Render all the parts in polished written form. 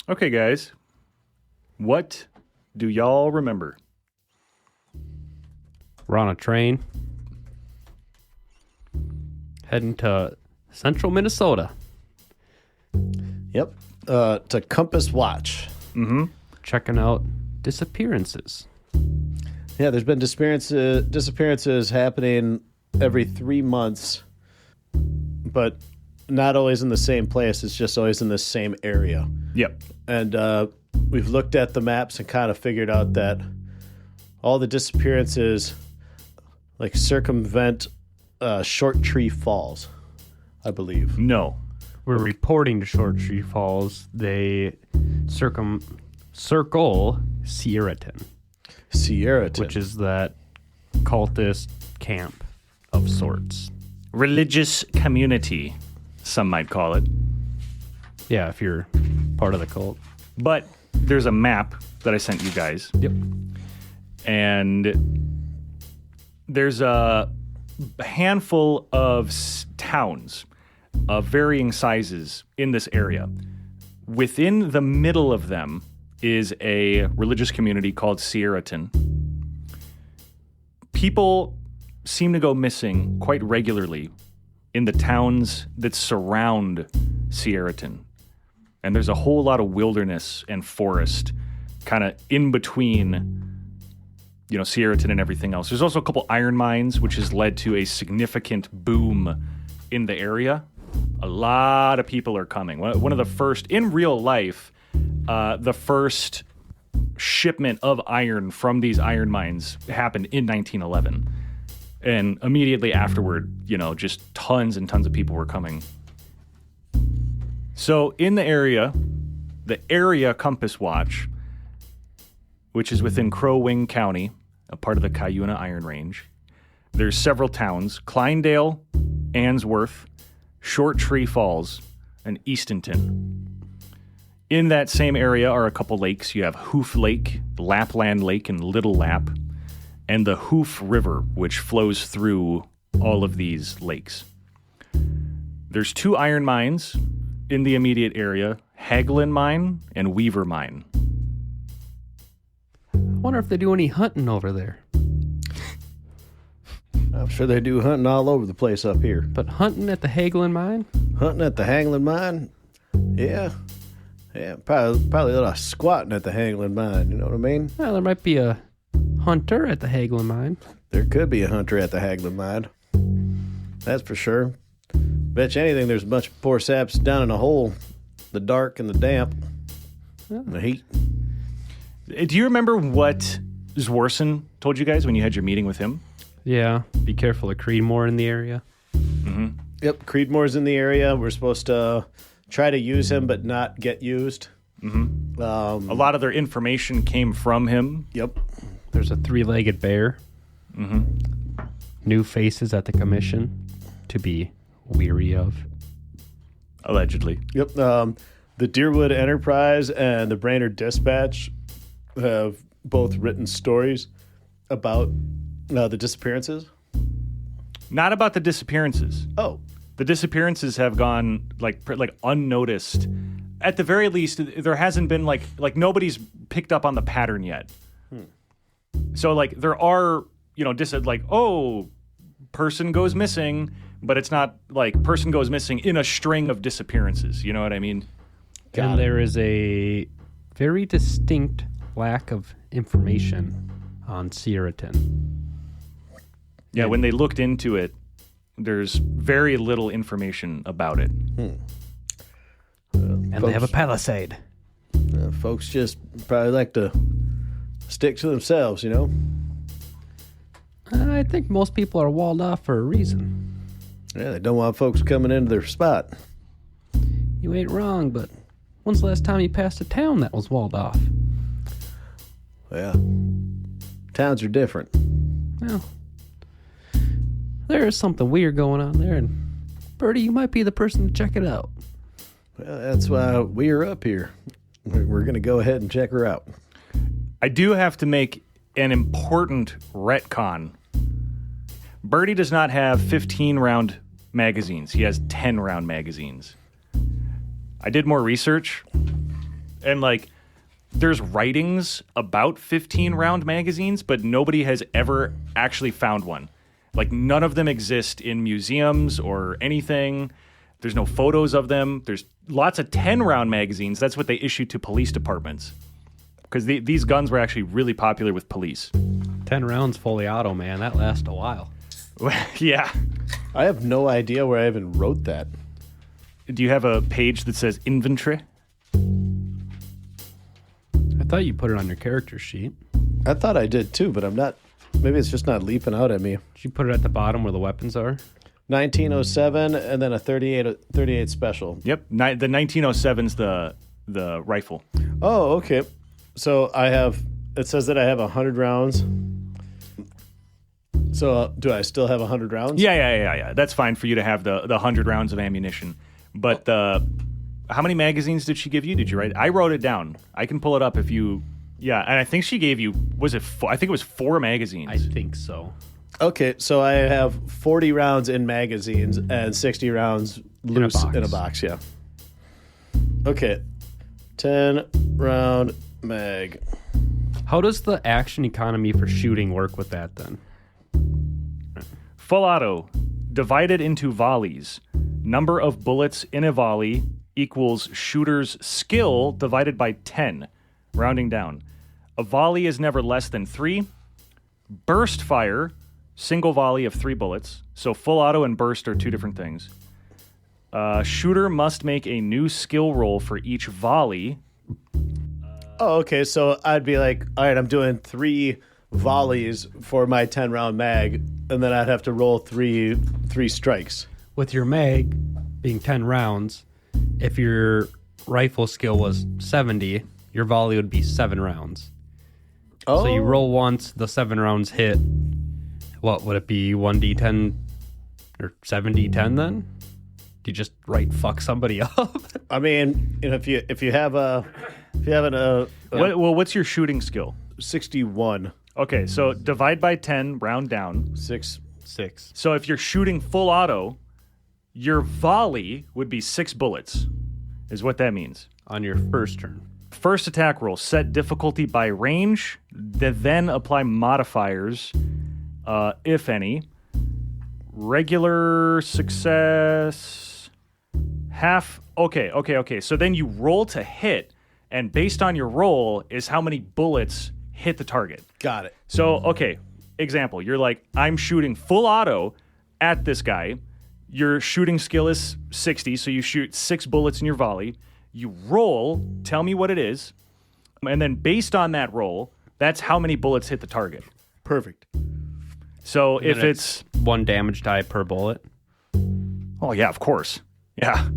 Okay, guys. What do y'all remember? We're on a train heading to central Minnesota. Yep. To Compass Watch. Mm-hmm. Checking out disappearances. Yeah, there's been disappearances happening every 3 months, but not always in the same place. It's just always in the same area. Yep. And we've looked at the maps and kind of figured out that all the disappearances like circumvent Short Tree Falls, I believe. No. We're reporting to Short Tree Falls. They circle Sierraton, which is that cultist camp of sorts. Religious community, some might call it. Yeah, if you're part of the cult. But there's a map that I sent you guys. Yep. And there's a handful of towns of varying sizes in this area. Within the middle of them is a religious community called Sierraton. People seem to go missing quite regularly in the towns that surround Sierraton. And there's a whole lot of wilderness and forest kind of in between, Sierraton and everything else. There's also a couple iron mines, which has led to a significant boom in the area. A lot of people are coming. One of the first, in real life, the first shipment of iron from these iron mines happened in 1911. And immediately afterward, just tons and tons of people were coming. So in the area Compass Watch, which is within Crow Wing County, a part of the Cuyuna Iron Range, there's several towns: Kleindale, Answorth, Short Tree Falls, and Eastonton. In that same area are a couple lakes. You have Hoof Lake, Lapland Lake, and Little Lap, and the Hoof River, which flows through all of these lakes. There's 2 iron mines in the immediate area: Hagelin Mine and Weaver Mine. I wonder if they do any hunting over there. I'm sure they do hunting all over the place up here. But hunting at the Hagelin Mine? Hunting at the Hagelin Mine? Yeah. Yeah, probably a lot of squatting at the Hagelin Mine, you know what I mean? Well, there might be a hunter at the Hagelin Mine. There could be a hunter at the Hagelin Mine. That's for sure. Bet you anything there's a bunch of poor saps down in a hole, the dark and the damp, and the heat. Do you remember what Zworson told you guys when you had your meeting with him? Yeah, be careful of Creedmoor in the area. Mm-hmm. Yep, Creedmoor's in the area. We're supposed to try to use him, but not get used. Mm-hmm. A lot of their information came from him. Yep. There's a 3-legged bear. Mm-hmm. New faces at the commission to be weary of. Allegedly. Yep. The Deerwood Enterprise and the Brainerd Dispatch have both written stories about the disappearances. Not about the disappearances. Oh. The disappearances have gone like unnoticed. At the very least, there hasn't been like nobody's picked up on the pattern yet. So there are, person goes missing, but it's not like person goes missing in a string of disappearances. You know what I mean? And there is a very distinct lack of information on Sierraton. Yeah, when they looked into it, there's very little information about it. And they have a palisade. Folks just probably like to stick to themselves, you know? I think most people are walled off for a reason. Yeah, they don't want folks coming into their spot. You ain't wrong, but when's the last time you passed a town that was walled off? Yeah. Towns are different. Well, there is something weird going on there, and Birdie, you might be the person to check it out. Well, that's why we're up here. We're going to go ahead and check her out. I do have to make an important retcon. Birdie does not have 15-round magazines. He has 10-round magazines. I did more research, and, like, there's writings about 15-round magazines, but nobody has ever actually found one. Like, none of them exist in museums or anything. There's no photos of them. There's lots of 10-round magazines. That's what they issue to police departments. Because these guns were actually really popular with police. 10 rounds fully auto, man. That lasts a while. Yeah. I have no idea where I even wrote that. Do you have a page that says inventory? I thought you put it on your character sheet. I thought I did too, but I'm not. Maybe it's just not leaping out at me. Did you put it at the bottom where the weapons are? 1907 and then a 38 special. Yep. The 1907's the rifle. Oh, okay. So it says that I have 100 rounds. So do I still have 100 rounds? Yeah. That's fine for you to have the 100 rounds of ammunition. But how many magazines did she give you? Did you write? I wrote it down. I can pull it up if you. Yeah, and I think she gave you. Was it? I think it was 4 magazines. I think so. Okay, so I have 40 rounds in magazines and 60 rounds loose in a box. Yeah. Okay, 10 round mag. How does the action economy for shooting work with that then? Full auto, divided into volleys. Number of bullets in a volley equals shooter's skill divided by 10, rounding down. A volley is never less than 3. Burst fire, single volley of 3 bullets. So full auto and burst are 2 different things. Shooter must make a new skill roll for each volley. Oh, okay. So I'd be like, all right, I'm doing 3 volleys for my 10 round mag, and then I'd have to roll three strikes. With your mag being 10 rounds, if your rifle skill was 70, your volley would be 7 rounds. Oh. So you roll once, the 7 rounds hit. What would it be? 1d10 or 7d10 then? Do you just fuck somebody up? I mean, you know, if you have What's your shooting skill? 61. Okay, so divide by 10, round down. 6. So if you're shooting full auto, your volley would be 6 bullets, is what that means. On your first turn. First attack roll, set difficulty by range, then apply modifiers, if any. Regular success, half. Okay. So then you roll to hit, and based on your roll is how many bullets hit the target. Got it. So, okay, example. You're like, I'm shooting full auto at this guy. Your shooting skill is 60, so you shoot 6 bullets in your volley. You roll, tell me what it is, and then based on that roll, that's how many bullets hit the target. Perfect. So And if then it's... 1 damage die per bullet. Oh, yeah, of course. Yeah.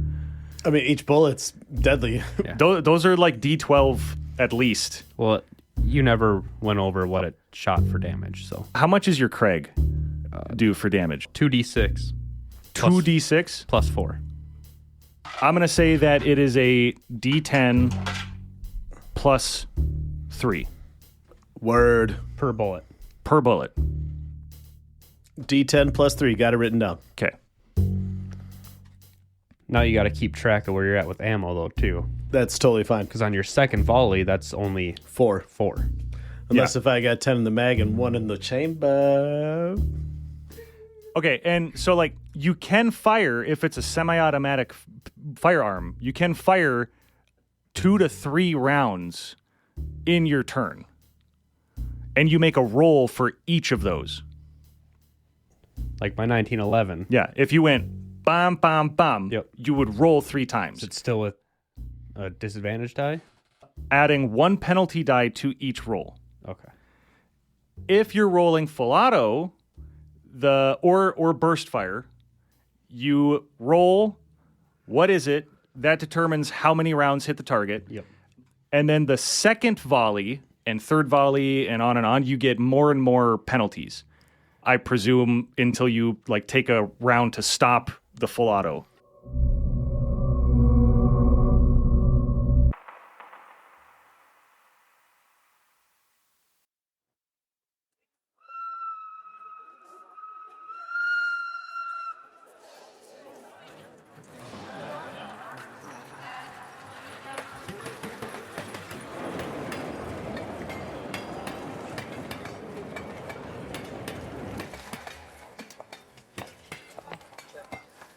I mean, each bullet's deadly. Yeah. Those are like D12 at least. Well, you never went over what it shot for damage, so. How much is your Craig do for damage? 2d6. 2d6? Plus 4. I'm going to say that it is a D10 plus 3 Word. Per bullet. per bullet. D10 plus 3. Got it written down. Okay. Now you got to keep track of where you're at with ammo, though, too. That's totally fine. Because on your second volley, that's only 4. 4. Unless if I got 10 in the mag and 1 in the chamber. Okay, and so like you can fire if it's a semi-automatic firearm. You can fire 2 to 3 rounds in your turn, and you make a roll for each of those. Like my 1911. Yeah, if you went bam, bam, bam, Yep. you would roll 3 times. Is it still with a disadvantage die? adding 1 penalty die to each roll. Okay. If you're rolling full auto, or burst fire, you roll what is it that determines how many rounds hit the target. Yep. And then the second volley and third volley and on, you get more and more penalties. I presume until you take a round to stop the full auto.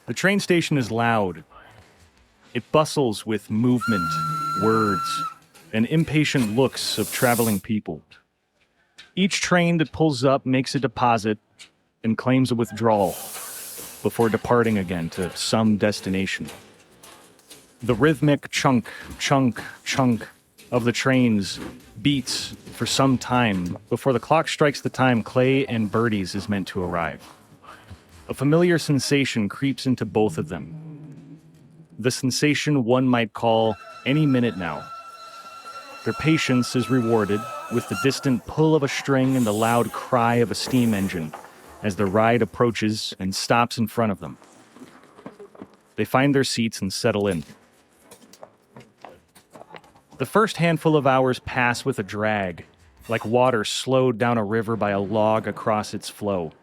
The train station is loud. It bustles with movement, words, and impatient looks of traveling people. Each train that pulls up makes a deposit and claims a withdrawal before departing again to some destination. The rhythmic chunk, chunk, chunk of the trains beats for some time before the clock strikes the time Clay and Birdie's is meant to arrive. A familiar sensation creeps into both of them. The sensation one might call any minute now. Their patience is rewarded with the distant pull of a string and the loud cry of a steam engine as the ride approaches and stops in front of them. They find their seats and settle in. The first handful of hours pass with a drag, like water slowed down a river by a log across its flow.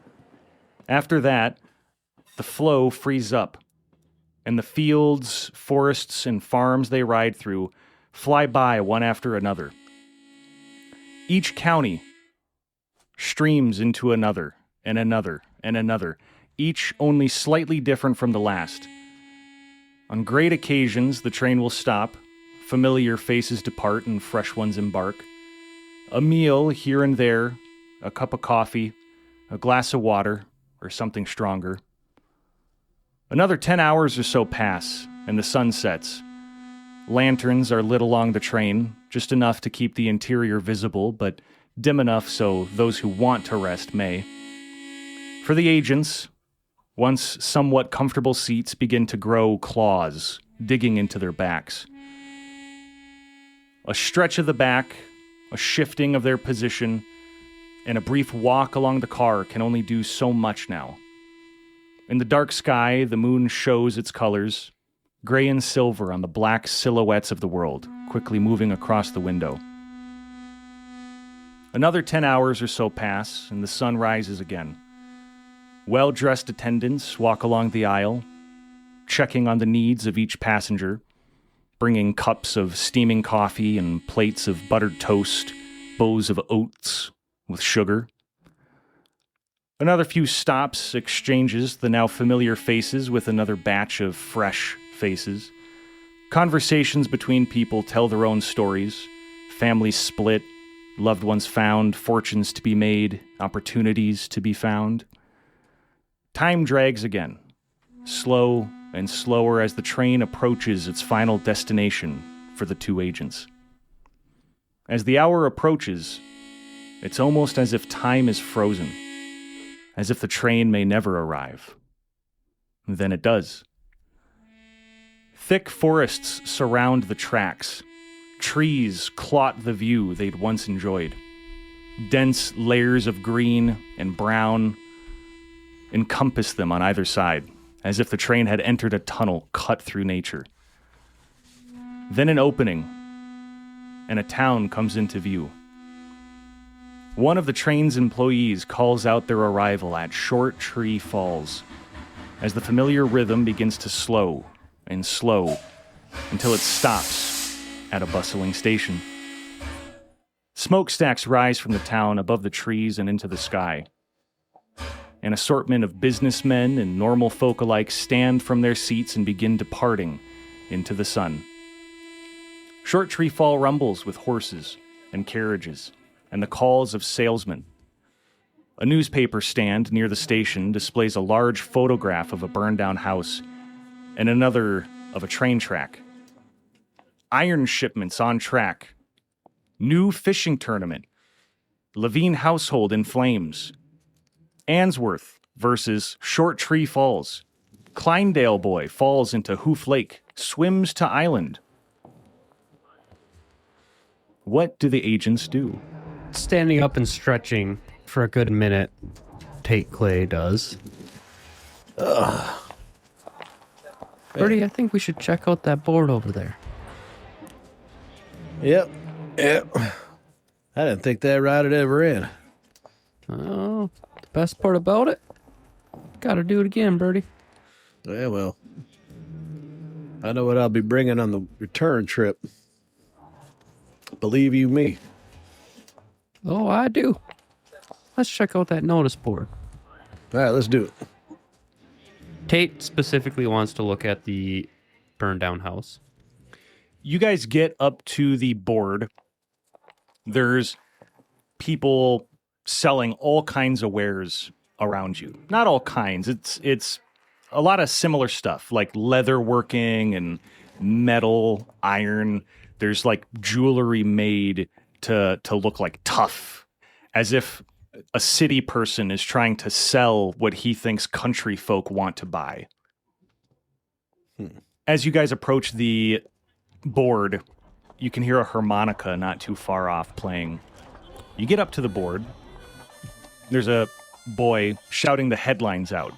After that, the flow frees up, and the fields, forests, and farms they ride through fly by one after another. Each county streams into another, and another, and another, each only slightly different from the last. On great occasions, the train will stop, familiar faces depart, and fresh ones embark. A meal here and there, a cup of coffee, a glass of water, or something stronger. Another 10 hours or so pass, and the sun sets. Lanterns are lit along the train, just enough to keep the interior visible, but dim enough so those who want to rest may. For the agents, once somewhat comfortable seats begin to grow claws, digging into their backs. A stretch of the back, a shifting of their position, and a brief walk along the car can only do so much now. In the dark sky, the moon shows its colors, gray and silver on the black silhouettes of the world, quickly moving across the window. Another 10 hours or so pass, and the sun rises again. Well-dressed attendants walk along the aisle, checking on the needs of each passenger, bringing cups of steaming coffee and plates of buttered toast, bowls of oats with sugar. Another few stops exchanges the now familiar faces with another batch of fresh faces. Conversations between people tell their own stories. Families split, loved ones found, fortunes to be made, opportunities to be found. Time drags again, slow and slower as the train approaches its final destination for the two agents. As the hour approaches, it's almost as if time is frozen, as if the train may never arrive. Then it does. Thick forests surround the tracks. Trees clot the view they'd once enjoyed. Dense layers of green and brown encompass them on either side, as if the train had entered a tunnel cut through nature. Then an opening, and a town comes into view. One of the train's employees calls out their arrival at Short Tree Falls, as the familiar rhythm begins to slow and slow until it stops at a bustling station. Smokestacks rise from the town above the trees and into the sky. An assortment of businessmen and normal folk alike stand from their seats and begin departing into the sun. Short Tree Fall rumbles with horses and carriages and the calls of salesmen. A newspaper stand near the station displays a large photograph of a burned-down house and another of a train track. Iron shipments on track. New fishing tournament. Levine household in flames. Answorth versus Short Tree Falls. Kleindale boy falls into Hoof Lake. Swims to island. What do the agents do? Standing up and stretching for a good minute, Tate Clay does. Birdie, I think we should check out that board over there. Yep. I didn't think that ride would ever end. Oh, the best part about it? Gotta do it again, Birdie. Yeah, well, I know what I'll be bringing on the return trip. Believe you me. Oh, I do. Let's check out that notice board. All right, let's do it. Tate specifically wants to look at the burned down house. You guys get up to the board. There's people selling all kinds of wares around you. Not all kinds. It's a lot of similar stuff, like leather working and metal, iron. There's like jewelry made to look like tough, as if a city person is trying to sell what he thinks country folk want to buy. As you guys approach the board, you can hear a harmonica not too far off playing. You get up to the board. There's a boy shouting the headlines out.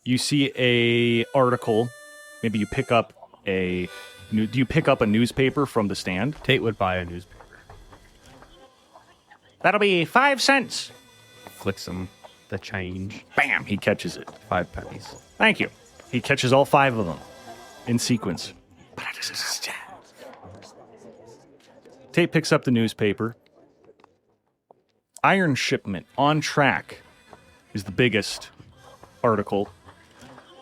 You see a article. Maybe you pick up do you pick up a newspaper from the stand? Tate would buy a newspaper. That'll be 5 cents. Flicks him the change. Bam! He catches it. 5 pennies. Thank you. He catches all 5 of them in sequence. Tate picks up the newspaper. Iron shipment on track is the biggest article.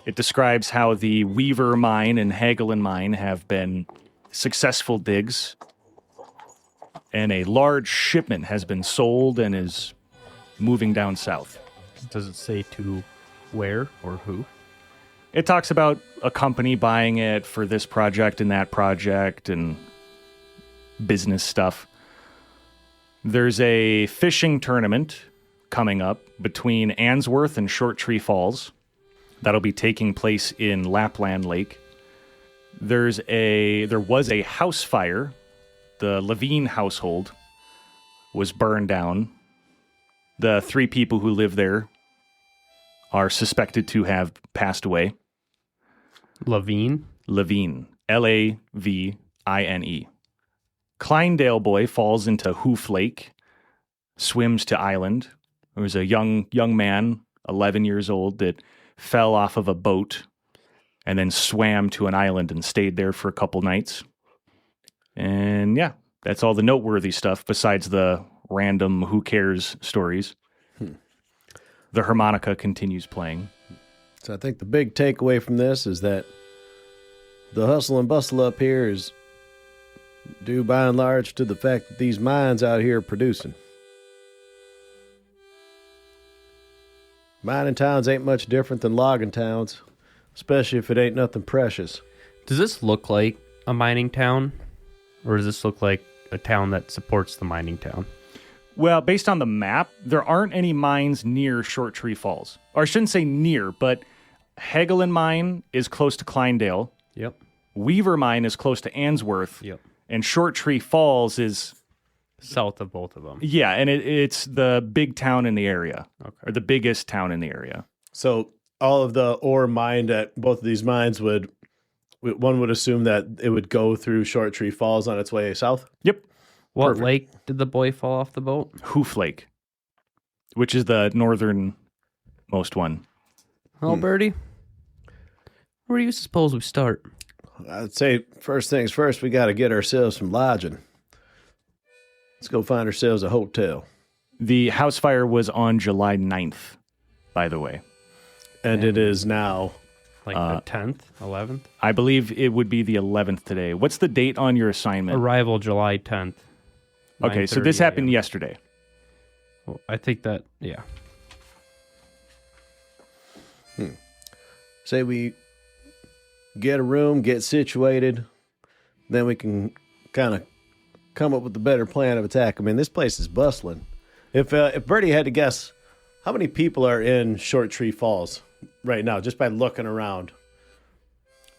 It describes how the Weaver mine and Hagelin mine have been successful digs, and a large shipment has been sold and is moving down south. Does it say to where or who? It talks about a company buying it for this project and that project and business stuff. There's a fishing tournament coming up between Answorth and Short Tree Falls. That'll be taking place in Lapland Lake. There was a house fire. The Levine household was burned down. The 3 people who live there are suspected to have passed away. Levine? Levine. Lavine. Kleindale boy falls into Hoof Lake, swims to island. There was a young man, 11 years old, that fell off of a boat and then swam to an island and stayed there for a couple nights. And yeah, that's all the noteworthy stuff besides the random who cares stories. The harmonica continues playing. So I think the big takeaway from this is that the hustle and bustle up here is due by and large to the fact that these mines out here are producing. Mining towns ain't much different than logging towns, especially if it ain't nothing precious. Does this look like a mining town? Or does this look like a town that supports the mining town? Well, based on the map, there aren't any mines near Short Tree Falls. Or I shouldn't say near, but Hagelin Mine is close to Kleindale. Yep. Weaver Mine is close to Answorth. Yep. And Short Tree Falls is south of both of them. Yeah, and it's the big town in the area. Okay. Or the biggest town in the area. So all of the ore mined at both of these mines one would assume that it would go through Short Tree Falls on its way south? Yep. What Perfect. lake did the boy fall off the boat? Hoof Lake, which is the northernmost one. Oh, Birdie, where do you suppose we start? I'd say first things first, we got to get ourselves some lodging. Let's go find ourselves a hotel. The house fire was on July 9th, by the way. And it is now... Like the 10th, 11th? I believe it would be the 11th today. What's the date on your assignment? Arrival July 10th. Okay, so this 9:30 happened a.m. yesterday. Well, I think that, yeah. Say we get a room, get situated. Then we can kind of come up with a better plan of attack. I mean, this place is bustling. If Birdie had to guess, how many people are in Short Tree Falls right now, just by looking around?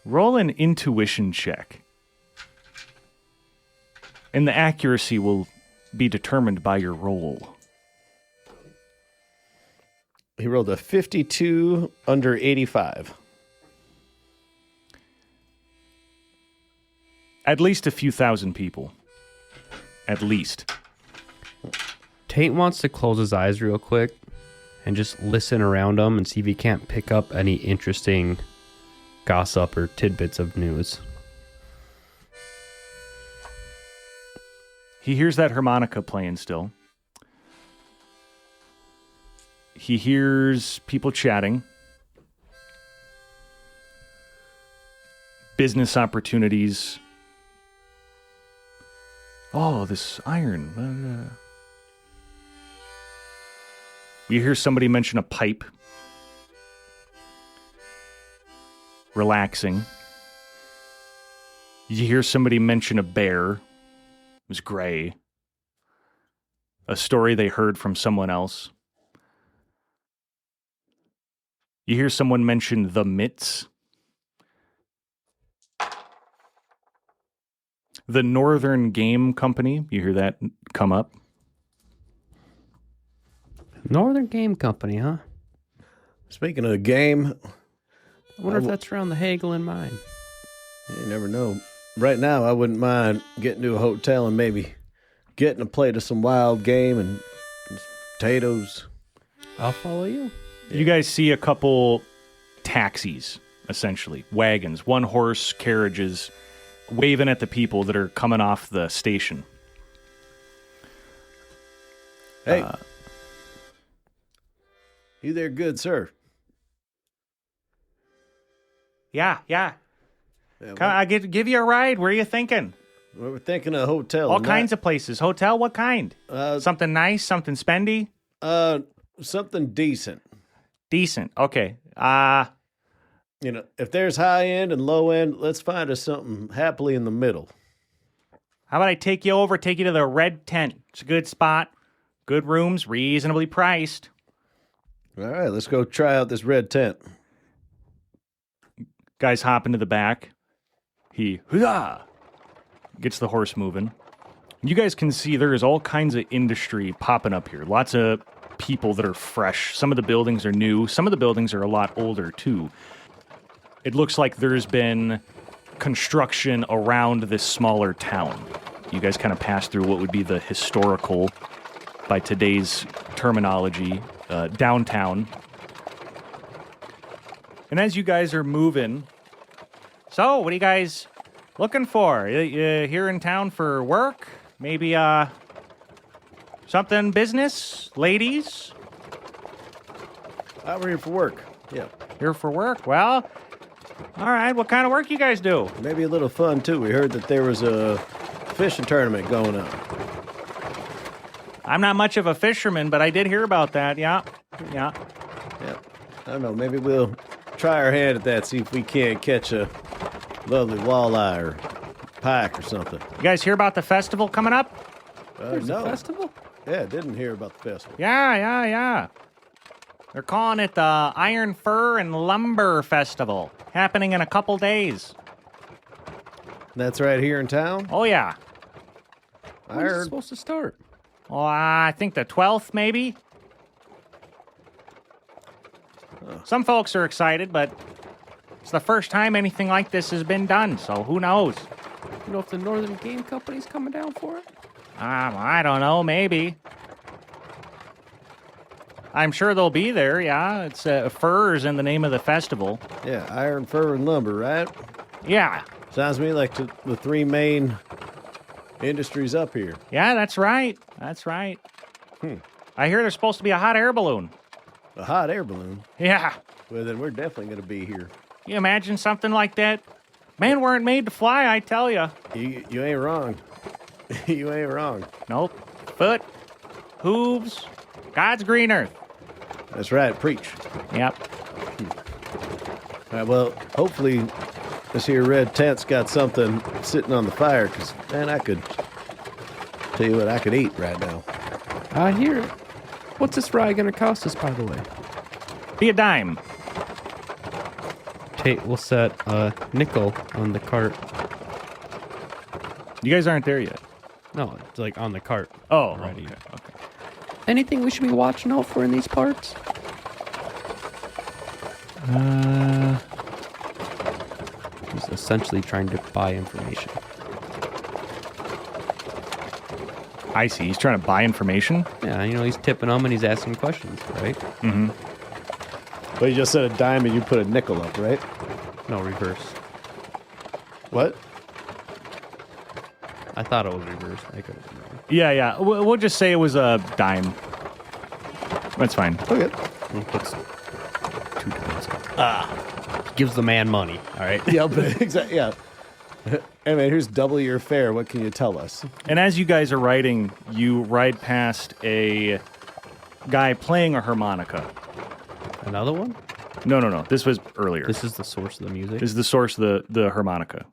Roll an intuition check. And the accuracy will be determined by your roll. He rolled a 52 under 85. At least a few thousand people. At least. Tate wants to close his eyes real quick and just listen around him and see if he can't pick up any interesting gossip or tidbits of news. He hears that harmonica playing still. He hears people chatting. Business opportunities. Oh, this iron. You hear somebody mention a pipe. Relaxing. You hear somebody mention a bear. It was gray. A story they heard from someone else. You hear someone mention the mitts. The Northern Game Company. You hear that come up. Northern Game Company, huh? Speaking of game, I wonder if that's around the Hagel and mine. you never know. Right now, I wouldn't mind getting to a hotel and maybe getting a plate of some wild game and potatoes. I'll follow you. You guys see a couple taxis, essentially. Wagons, one-horse carriages, waving at the people that are coming off the station. Hey. You there, good sir? Yeah. Yeah, Come, I give you a ride. Where are you thinking? we were thinking of a hotel. All kinds of places. Hotel, what kind? Something nice, something spendy? Something decent. Decent. Okay. If there's high end and low end, let's find us something happily in the middle. How about I take you to the Red Tent? It's a good spot. Good rooms, reasonably priced. All right, let's go try out this red tent. Guys hop into the back. He huzzah, gets the horse moving. You guys can see there is all kinds of industry popping up here. Lots of people that are fresh. Some of the buildings are new. Some of the buildings are a lot older, too. It looks like there's been construction around this smaller town. You guys kind of pass through what would be the historical, by today's terminology, downtown. And as you guys are moving, so what are you guys looking for? You here in town for work? Maybe something business? Ladies? We're here for work. Yeah. Here for work? Well, all right. What kind of work you guys do? Maybe a little fun, too. We heard that there was a fishing tournament going on. I'm not much of a fisherman, but I did hear about that. Yeah. Yeah. I don't know. Maybe we'll try our hand at that, see if we can't catch a lovely walleye or pike or something. You guys hear about the festival coming up? There's no. a festival? Yeah, didn't hear about the festival. Yeah. They're calling it the Iron Fur and Lumber Festival, happening in a couple days. That's right here in town? Oh, yeah. I When's it heard. supposed to start? Oh, I think the 12th, maybe? Some folks are excited, but it's the first time anything like this has been done, so who knows? You know if the Northern Game Company's coming down for it? I don't know, maybe. I'm sure they'll be there, yeah. It's furs in the name of the festival. Yeah, iron, fur, and lumber, right? Yeah. Sounds to me like the three main industries up here. Yeah, that's right. I hear there's supposed to be a hot air balloon. A hot air balloon? Yeah. Well, then we're definitely going to be here. You imagine something like that? Man, weren't made to fly, I tell you. You ain't wrong. You ain't wrong. Nope. Foot, hooves, God's green earth. That's right. Preach. Yep. All right, well, hopefully this here red tent's got something sitting on the fire, because, man, I could tell you what I could eat right now. I hear it. What's this ride going to cost us, by the way? Be a dime. Tate will set a nickel on the cart. You guys aren't there yet. No, it's like on the cart. Oh, Already. okay. Anything we should be watching out for in these parts? He's essentially trying to buy information. I see. He's trying to buy information. Yeah, he's tipping them and he's asking questions, right? Mm-hmm. But you just said a dime and you put a nickel up, right? No, reverse. What? I thought it was reverse. I could have been wrong. Yeah. We'll just say it was a dime. That's fine. Okay. And he puts 2 dimes up. Gives the man money, all right? Yeah, but exactly. Yeah. Hey, man, here's double your fare. What can you tell us? And as you guys are riding, you ride past a guy playing a harmonica. Another one? No. This was earlier. This is the source of the music? This is the source of the harmonica.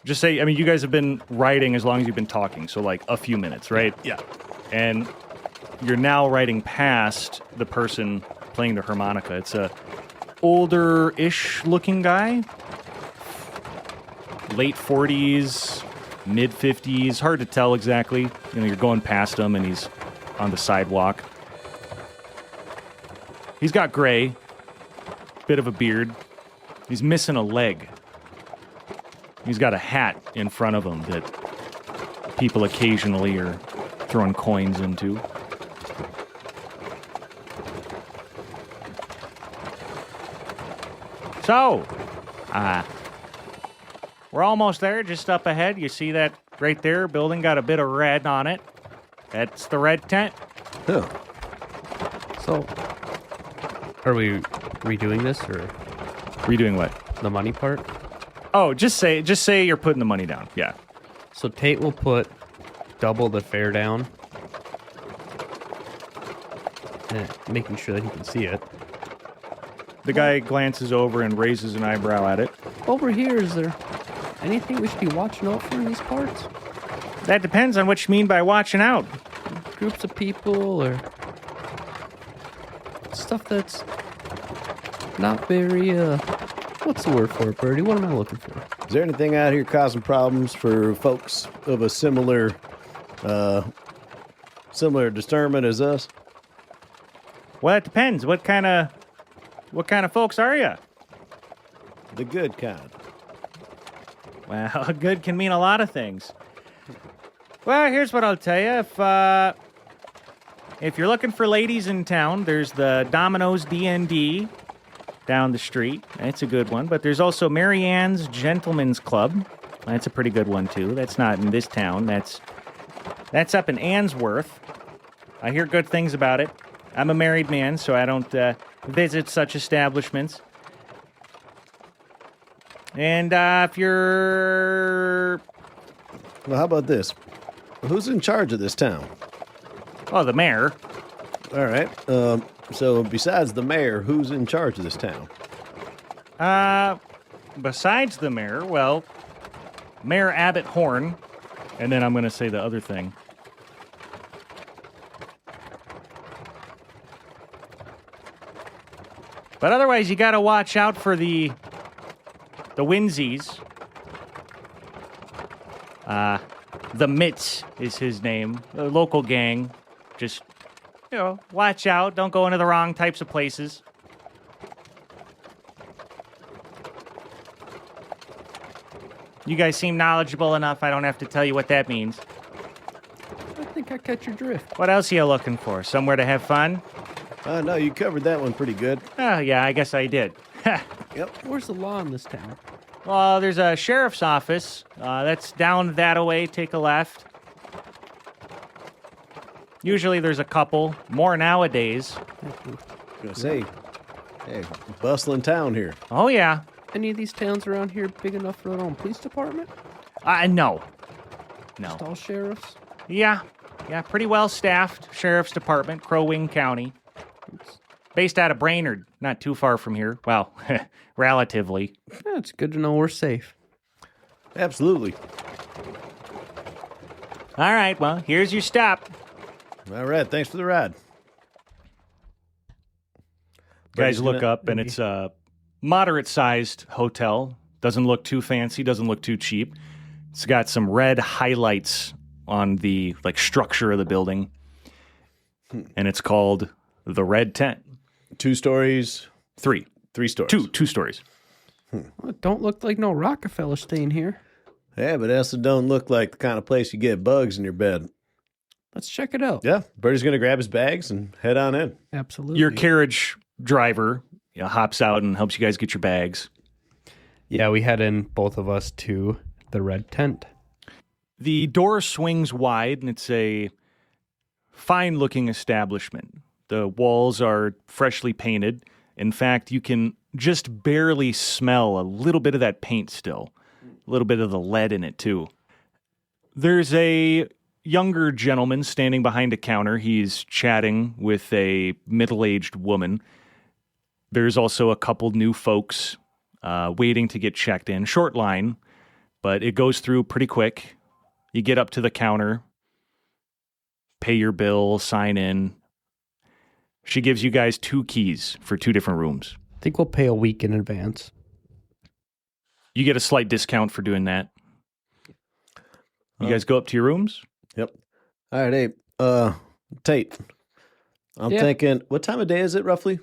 Just say, you guys have been riding as long as you've been talking, so like a few minutes, right? Yeah. And you're now riding past the person playing the harmonica. It's a older-ish looking guy. Late 40s, mid 50s, hard to tell exactly. You're going past him and he's on the sidewalk. He's got gray, bit of a beard. He's missing a leg. He's got a hat in front of him that people occasionally are throwing coins into. So, we're almost there, just up ahead. You see that right there? Building got a bit of red on it. That's the red tent. Oh. So, are we redoing this or Redoing what? the money part? Oh, just say you're putting the money down. Yeah. So Tate will put double the fare down, making sure that he can see it. The guy glances over and raises an eyebrow at it. Over here, is there anything we should be watching out for in these parts? That depends on what you mean by watching out. Groups of people or stuff that's not very, what's the word for it, Birdie? What am I looking for? Is there anything out here causing problems for folks of a similar discernment as us? Well, it depends. What kind of folks are you? The good kind. Well, good can mean a lot of things. Well, here's what I'll tell you. If you're looking for ladies in town, there's the Domino's D&D down the street. That's a good one. But there's also Mary Ann's Gentlemen's Club. That's a pretty good one, too. That's not in this town. That's up in Annsworth. I hear good things about it. I'm a married man, so I don't visit such establishments. And if you're... Well, how about this? Who's in charge of this town? Oh, the mayor. All right. So besides the mayor, who's in charge of this town? Besides the mayor, well, Mayor Abbott Horn. And then I'm going to say the other thing. But otherwise, you got to watch out for the Winsies. The Mitts is his name. A local gang. Just, watch out. Don't go into the wrong types of places. You guys seem knowledgeable enough. I don't have to tell you what that means. I think I catch your drift. What else are you looking for? Somewhere to have fun? No, you covered that one pretty good. Oh, yeah, I guess I did. Yep. Where's the law in this town? Well, there's a sheriff's office. That's down that-a-way. Take a left. Usually there's a couple. More nowadays. Gonna say, hey, bustling town here. Oh, yeah. Any of these towns around here big enough for their own police department? No. Just all sheriffs? Yeah, pretty well staffed sheriff's department, Crow Wing County. Based out of Brainerd, not too far from here. Well, relatively. Yeah, it's good to know we're safe. Absolutely. All right, well, here's your stop. All right, thanks for the ride. Guys look up, and it's a moderate-sized hotel. Doesn't look too fancy, doesn't look too cheap. It's got some red highlights on the structure of the building, and it's called the Red Tent. 2 stories. 3 stories. Two stories. Well, it don't look like no Rockefeller staying here. Yeah, but it also don't look like the kind of place you get bugs in your bed. Let's check it out. Yeah, Birdie's going to grab his bags and head on in. Absolutely. Your carriage driver hops out and helps you guys get your bags. Yeah, we head in, both of us, to the Red Tent. The door swings wide, and it's a fine-looking establishment. The walls are freshly painted. In fact, you can just barely smell a little bit of that paint still. A little bit of the lead in it, too. There's a younger gentleman standing behind a counter. He's chatting with a middle-aged woman. There's also a couple new folks waiting to get checked in. Short line, but it goes through pretty quick. You get up to the counter, pay your bill, sign in. She gives you guys 2 keys for 2 different rooms. I think we'll pay a week in advance. You get a slight discount for doing that. You guys go up to your rooms? Yep. All right, hey, Tate. I'm thinking, what time of day is it roughly?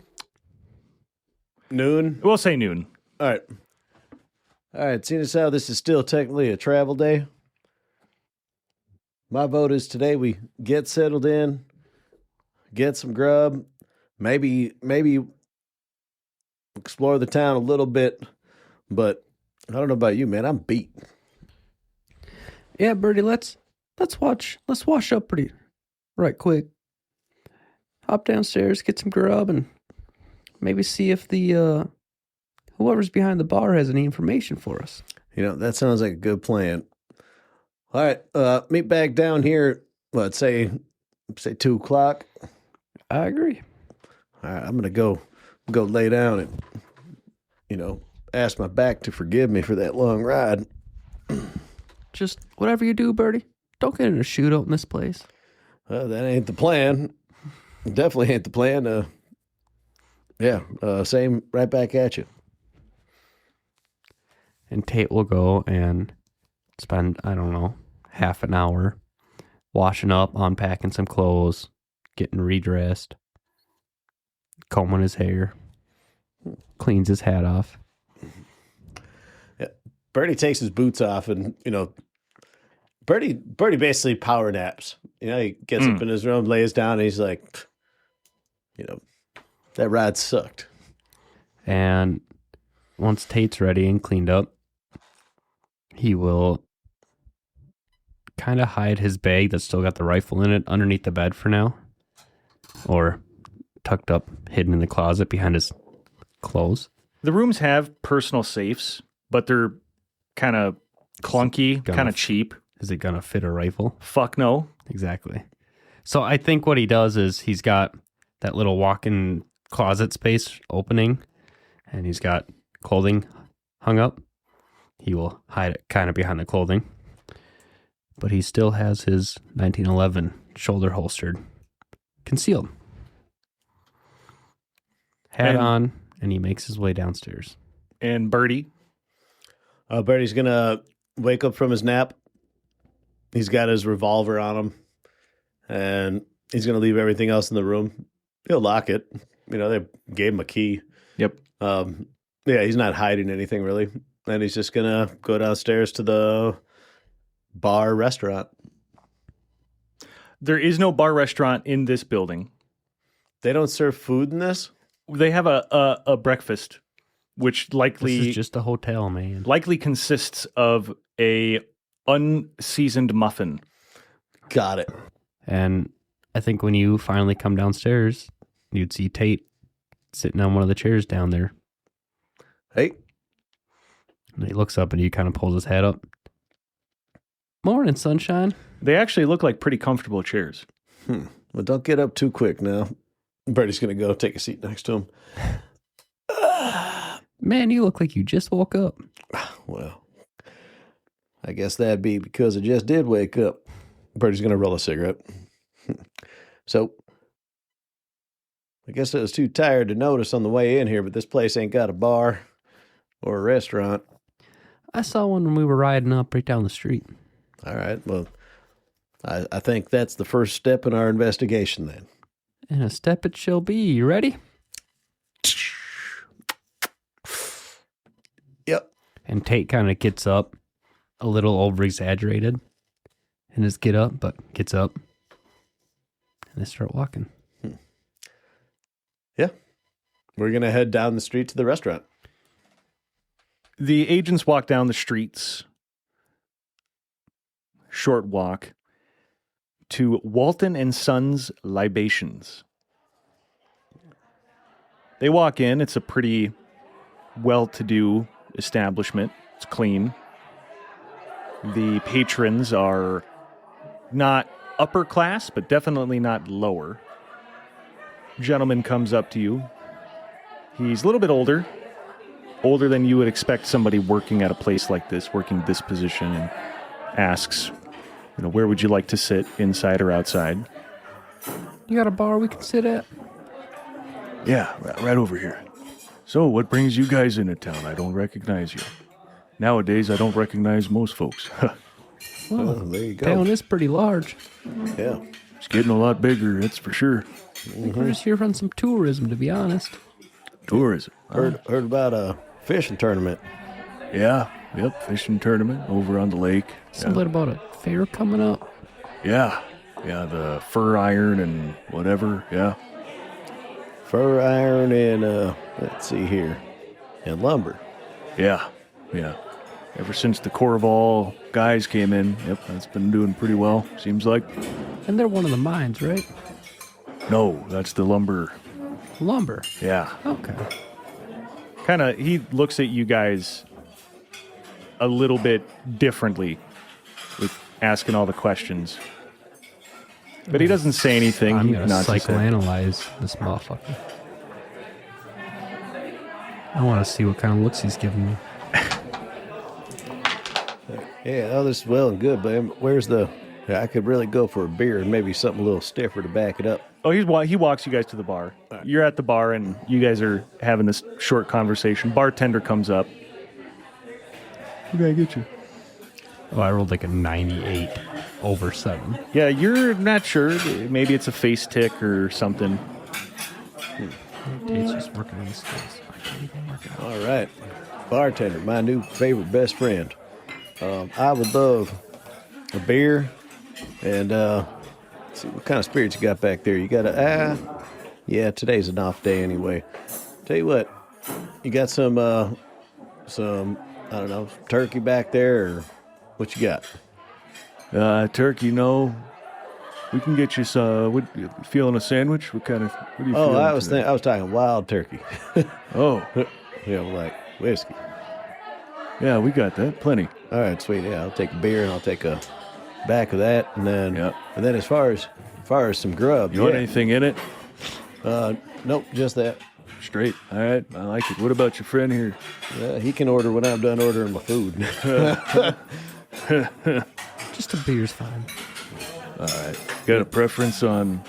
Noon? We'll say noon. All right, seeing as how this is still technically a travel day, my vote is today we get settled in, get some grub, maybe explore the town a little bit, but I don't know about you, man. I'm beat. Yeah, Birdie, let's wash up pretty right quick. Hop downstairs, get some grub, and maybe see if the whoever's behind the bar has any information for us. That sounds like a good plan. All right, meet back down here. Let's say 2:00. I agree. All right, I'm gonna go lay down and ask my back to forgive me for that long ride. Just whatever you do, Birdie, don't get in a shootout in this place. That ain't the plan. Definitely ain't the plan. Same right back at you. And Tate will go and spend, I don't know, half an hour washing up, unpacking some clothes, getting redressed, combing his hair, cleans his hat off. Yeah. Birdie takes his boots off and, Birdie basically power naps. He gets up in his room, lays down, and he's like, that ride sucked. And once Tate's ready and cleaned up, he will kind of hide his bag that's still got the rifle in it underneath the bed for now, or tucked up, hidden in the closet behind his clothes. The rooms have personal safes, but they're kind of clunky, kind of cheap. Is it going to fit a rifle? Fuck no. Exactly. So I think what he does is he's got that little walk-in closet space opening, and he's got clothing hung up. He will hide it kind of behind the clothing, but he still has his 1911 shoulder holstered, concealed. Hat on, and he makes his way downstairs. And Birdie? Birdie's going to wake up from his nap. He's got his revolver on him, and he's going to leave everything else in the room. He'll lock it. They gave him a key. Yep. He's not hiding anything really. And he's just going to go downstairs to the bar restaurant. There is no bar restaurant in this building. They don't serve food in this? They have a breakfast, which likely... This is just a hotel, man. Likely consists of a unseasoned muffin. Got it. And I think when you finally come downstairs, you'd see Tate sitting on one of the chairs down there. Hey. And he looks up and he kind of pulls his head up. Morning, sunshine. They actually look like pretty comfortable chairs. Well, don't get up too quick now. Birdie's going to go take a seat next to him. Man, you look like you just woke up. Well, I guess that'd be because I just did wake up. Birdie's going to roll a cigarette. So, I guess I was too tired to notice on the way in here, but this place ain't got a bar or a restaurant. I saw one when we were riding up right down the street. All right, well, I think that's the first step in our investigation then. And a step it shall be. You ready? Yep. And Tate kind of gets up, a little over-exaggerated in his get up, but gets up. And they start walking. Yeah. We're going to head down the street to the restaurant. The agents walk down the streets, short walk, to Walton and Sons Libations. They walk in. It's a pretty well-to-do establishment. It's clean. The patrons are not upper class, but definitely not lower. Gentleman comes up to you. He's a little bit older than you would expect somebody working at a place like this, working this position, and asks, where would you like to sit, inside or outside? You got a bar we can sit at? Yeah, right over here. So, what brings you guys into town? I don't recognize you. Nowadays, I don't recognize most folks. Well, there you go. town is pretty large. Yeah. It's getting a lot bigger, that's for sure. I think we're just here on some tourism, to be honest. Tourism. Heard about a fishing tournament. Yeah, yep, fishing tournament over on the lake. Something about a fair coming up. Yeah, the fur iron and whatever, yeah. Fur iron and, let's see here, and lumber. Yeah. Ever since the Corval guys came in, yep, that's been doing pretty well, seems like. And they're one of the mines, right? No, that's the lumber. Lumber. Yeah. Okay. He looks at you guys a little bit differently with asking all the questions. But he doesn't say anything. I'm He going to nods his head. psychoanalyze this motherfucker. I want to see what kind of looks he's giving me. Yeah, this is well and good, but where's I could really go for a beer and maybe something a little stiffer to back it up. Oh, he walks you guys to the bar. You're at the bar, and you guys are having this short conversation. Bartender comes up. What can I get you? Oh, I rolled like a 98 over 7. Yeah, you're not sure. Maybe it's a face tick or something. Tate's just working on his skills. I can't even work it out. All right. Bartender, my new favorite best friend. I would love a beer and let's see what kind of spirits you got back there. You got yeah, today's an off day anyway. Tell you what, you got some I don't know, turkey back there, or what you got? Turkey, no. We can get you some. What, you feeling a sandwich? What are you feeling? I was today? I was talking wild turkey. Oh, Like whiskey. yeah, we got that. Plenty. All right, sweet. Yeah, I'll take a beer and I'll take a back of that, and then Yep. as far as some grub. You want anything in it? Nope, just that. Straight. All right, I like it. What about your friend here? He can order when I'm done ordering my food. Just a beer's fine. All right. Got a preference on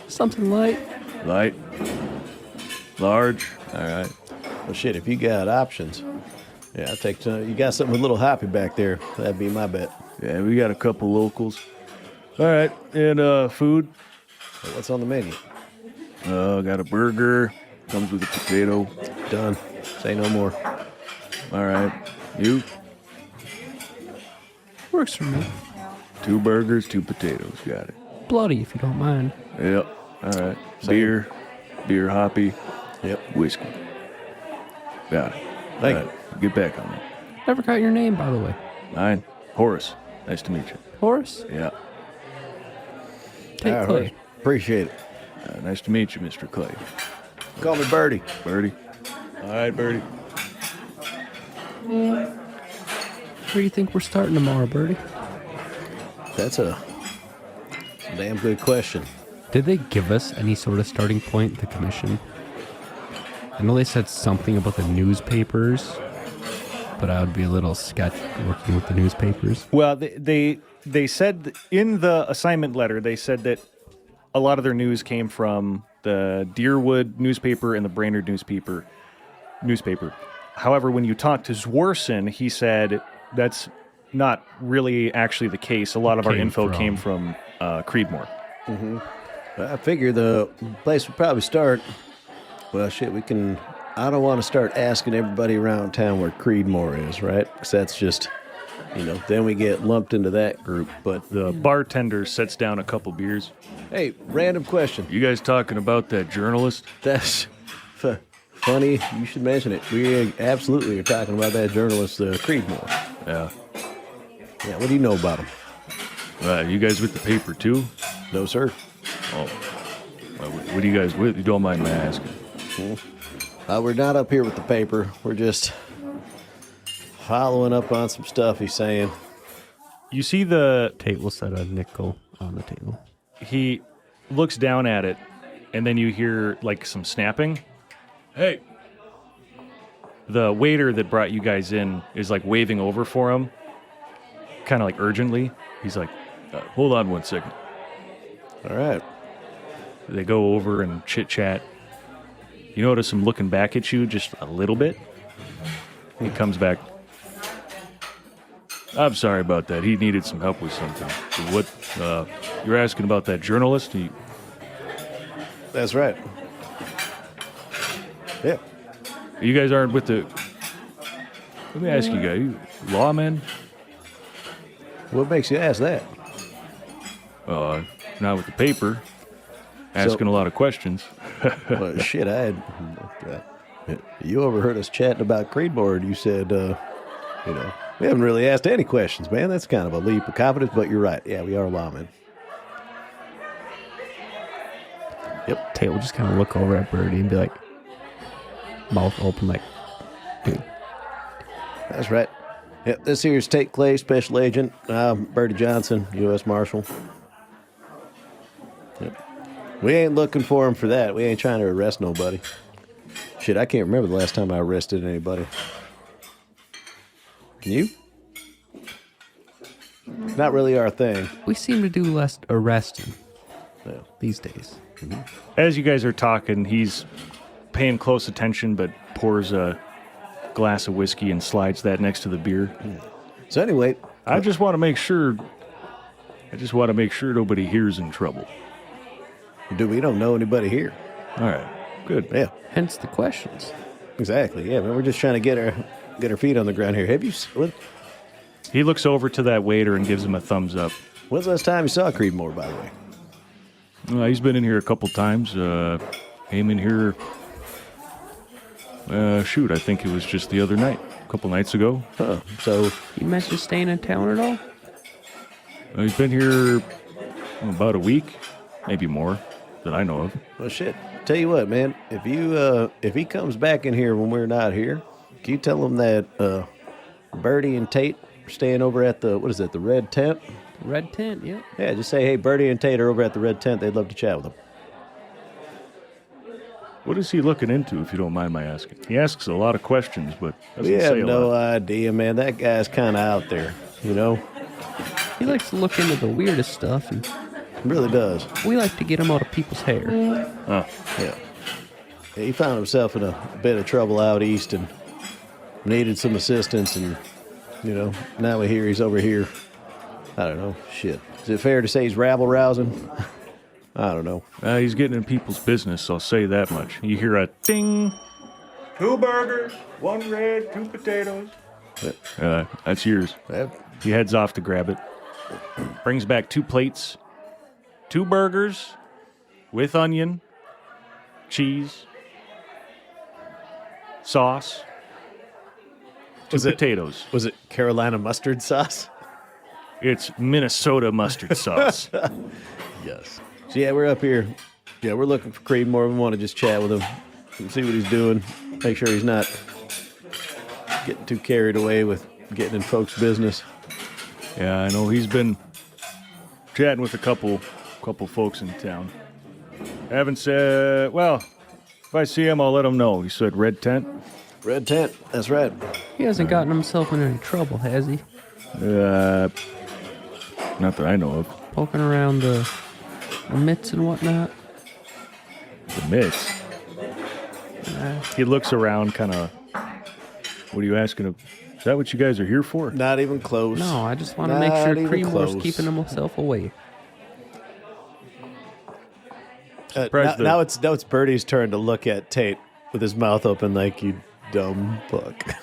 Something light. light, large? All right. Well, shit, if you got options, yeah, I'll take some. You got something a little hoppy back there. That'd be my bet. Yeah, we got a couple locals. All right, and food. What's on the menu? Got a burger. Comes with a potato. Done. Say no more. All right. You? Works for me. 2 burgers, 2 potatoes. Got it. Bloody, if you don't mind. Yep. All right. Same. Beer, hoppy, Yep. whiskey. Got it. Thank All right, get back on that. Never got your name, by the way. Mine, Horace. Nice to meet you. Horace? Yeah. Tate All right, Clay. appreciate it. Nice to meet you, Mr. Clay. Call me Birdie. Birdie. All right, Birdie. Where do you think we're starting tomorrow, Birdie? That's a damn good question. Did they give us any sort of starting point, the commission? I know they said something about the newspapers, but I would be a little sketched working with the newspapers. Well, they said in the assignment letter, they said that a lot of their news came from the Deerwood newspaper and the Brainerd newspaper. However, when you talked to Zwarson, he said that's not really actually the case. A lot of our info came from Creedmoor. Mm-hmm. I figure the place would probably start. Well, shit, we can. I don't want to start asking everybody around town where Creedmoor is, right? Because that's just, then we get lumped into that group. But The bartender sets down a couple beers. hey, random question. You guys talking about that journalist? That's funny. You should mention it. We absolutely are talking about that journalist, Creedmoor. Yeah. Yeah, what do you know about him? You guys with the paper too? No, sir. Oh. What are you guys with? You don't mind my asking? We're not up here with the paper. We're just following up on some stuff he's saying. You see the... Tate will set a nickel on the table. He looks down at it, and then you hear, like, some snapping. Hey! The waiter that brought you guys in is, like, waving over for him, kind of, like, urgently. He's like, hold on 1 second. All right. They go over and chit-chat. You notice him looking back at you just a little bit. He comes back. I'm sorry about that. He needed some help with something. What? You're asking about that journalist? That's right. Yeah. You guys aren't with the... Let me ask you guys. You lawmen? What makes you ask that? Not with the paper. Asking a lot of questions. Well, shit, you overheard us chatting about Creedmoor, and you said, we haven't really asked any questions, man. That's kind of a leap of confidence, but you're right. Yeah, we are lawmen. Yep. Tate will just kind of look over at Birdie and be like, mouth open, like, dude. That's right. Yep, this here is Tate Clay, Special Agent. Birdie Johnson, U.S. Marshal. Yep. We ain't looking for him for that. We ain't trying to arrest nobody. Shit, I can't remember the last time I arrested anybody. Can you? Not really our thing. We seem to do less arresting Yeah. these days. As you guys are talking, he's paying close attention, but pours a glass of whiskey and slides that next to the beer. So anyway, I just want to make sure nobody here's in trouble. dude, we don't know anybody here. All right, good. Yeah, Hence the questions. exactly. Yeah, man, we're just trying to get our feet on the ground here. He looks over to that waiter and gives him a thumbs up. When's the last time you saw Creedmoor, by the way? He's been in here a couple times. Came in here. I think it was just the other night, a couple nights ago. Huh. So, You mentioned staying in town at all? He's been here about a week, maybe more, that I know of. well, shit. Tell you what, man. If he comes back in here when we're not here, can you tell him that Birdie and Tate are staying over at the Red Tent? Red tent, yeah. Yeah, just say, hey, Birdie and Tate are over at the Red Tent. They'd love to chat with them. What is he looking into, if you don't mind my asking? He asks a lot of questions, but doesn't We have say a no lot. idea, man. That guy's kind of out there, you know? He likes to look into the weirdest stuff, and Really does. we like to get him out of people's hair. Yeah. Yeah, he found himself in a bit of trouble out east and needed some assistance, and, now we hear he's over here. I don't know. Shit. Is it fair to say he's rabble-rousing? I don't know. He's getting in people's business, I'll say that much. You hear a ding. 2 burgers, 1 red, 2 potatoes. That's yours. He heads off to grab it. Brings back 2 plates, 2 burgers with onion, cheese, sauce, 2 potatoes. Was it Carolina mustard sauce? It's Minnesota mustard sauce. Yes. So, yeah, we're up here. Yeah, we're looking for Creedmoor. We want to just chat with him and see what he's doing. Make sure he's not getting too carried away with getting in folks' business. Yeah, I know he's been chatting with a couple folks in town. Haven't said. Well, if I see him, I'll let him know. He said red tent. Red tent. That's right. He hasn't gotten himself in any trouble, has he? Not that I know of. Poking around the mitts and whatnot. The mitts. He looks around, kind of. What are you asking him? Is that what you guys are here for? Not even close. No, I just want to make Not sure even Creemore's close. keeping himself away. Now it's Birdie's turn to look at Tate with his mouth open like, you dumb fuck.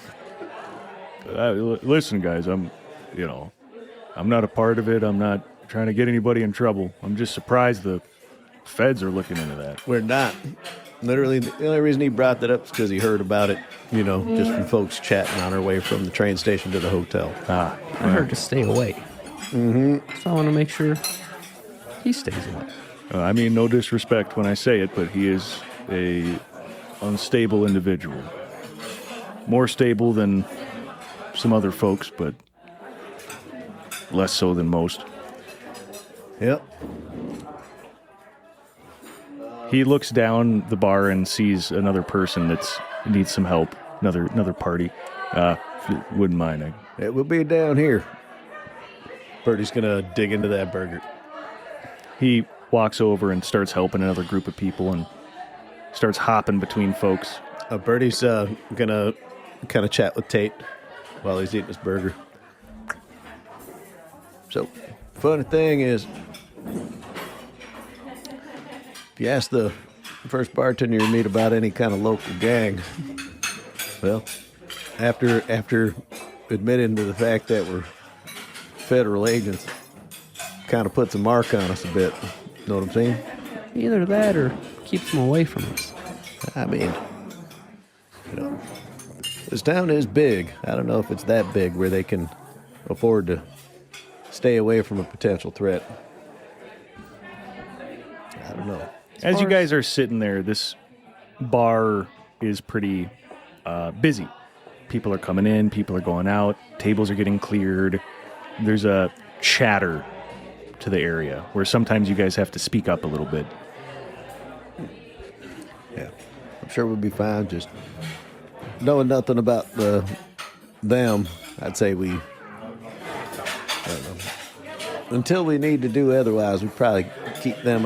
Listen, guys, I'm not a part of it. I'm not trying to get anybody in trouble. I'm just surprised the feds are looking into that. We're not. Literally, the only reason he brought that up is because he heard about it, just from folks chatting on our way from the train station to the hotel. I heard to stay away. Mm-hmm. So I want to make sure he stays away. I mean, no disrespect when I say it, but he is a unstable individual. More stable than some other folks, but less so than most. Yep. He looks down the bar and sees another person that's needs some help. Another party. If you wouldn't mind. It will be down here. Birdie's going to dig into that burger. He walks over and starts helping another group of people and starts hopping between folks. Birdie's going to kind of chat with Tate while he's eating his burger. So, funny thing is, if you ask the first bartender you meet about any kind of local gang, well, after admitting to the fact that we're federal agents, kind of puts a mark on us a bit. Know what I'm saying? Either that or keeps him away from us. I mean, this town is big. I don't know if it's that big where they can afford to stay away from a potential threat. I don't know. As you guys are sitting there, this bar is pretty busy. People are coming in, people are going out, tables are getting cleared. There's a chatter to the area where sometimes you guys have to speak up a little bit. Yeah, I'm sure we'll be fine. Just knowing nothing about them, I'd say I don't know. Until we need to do otherwise, we probably keep them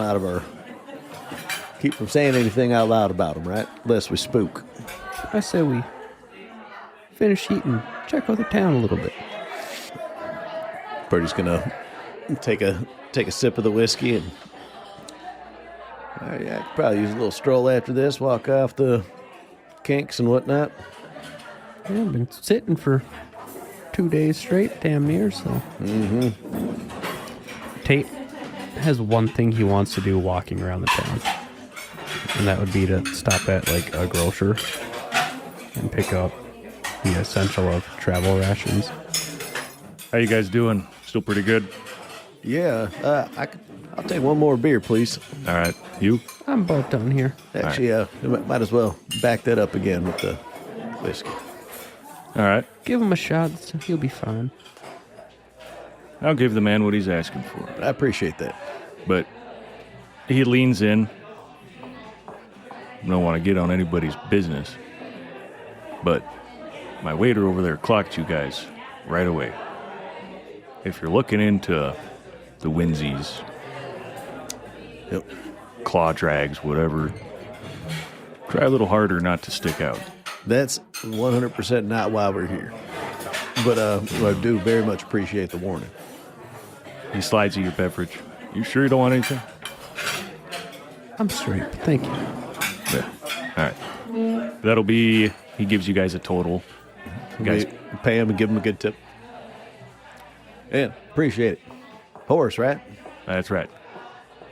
keep from saying anything out loud about them, right? Lest we spook. I say we finish eating, check out the town a little bit. Birdie's gonna take a sip of the whiskey and I could probably use a little stroll after this, walk off the kinks and whatnot. Yeah, I've been sitting for 2 days straight, damn near, so. Mm-hmm. Tate has one thing he wants to do walking around the town. And that would be to stop at, like, a grocer and pick up the essential of travel rations. How you guys doing? Still pretty good? Yeah, I'll take one more beer, please. All right. You? I'm about done here. Actually, we might as well back that up again with the whiskey. All right. Give him a shot, he'll be fine. I'll give the man what he's asking for. I appreciate that. But he leans in. I don't want to get on anybody's business. But my waiter over there clocked you guys right away. If you're looking into the Winsies, Yep. claw drags, whatever, try a little harder not to stick out. That's 100% not why we're here. But I do very much appreciate the warning. He slides you your beverage. You sure you don't want anything? I'm straight, but thank you. Yeah. All right. That'll be, he gives you guys a total. You guys, We pay him and give him a good tip. Yeah, appreciate it. Horse, right? that's right.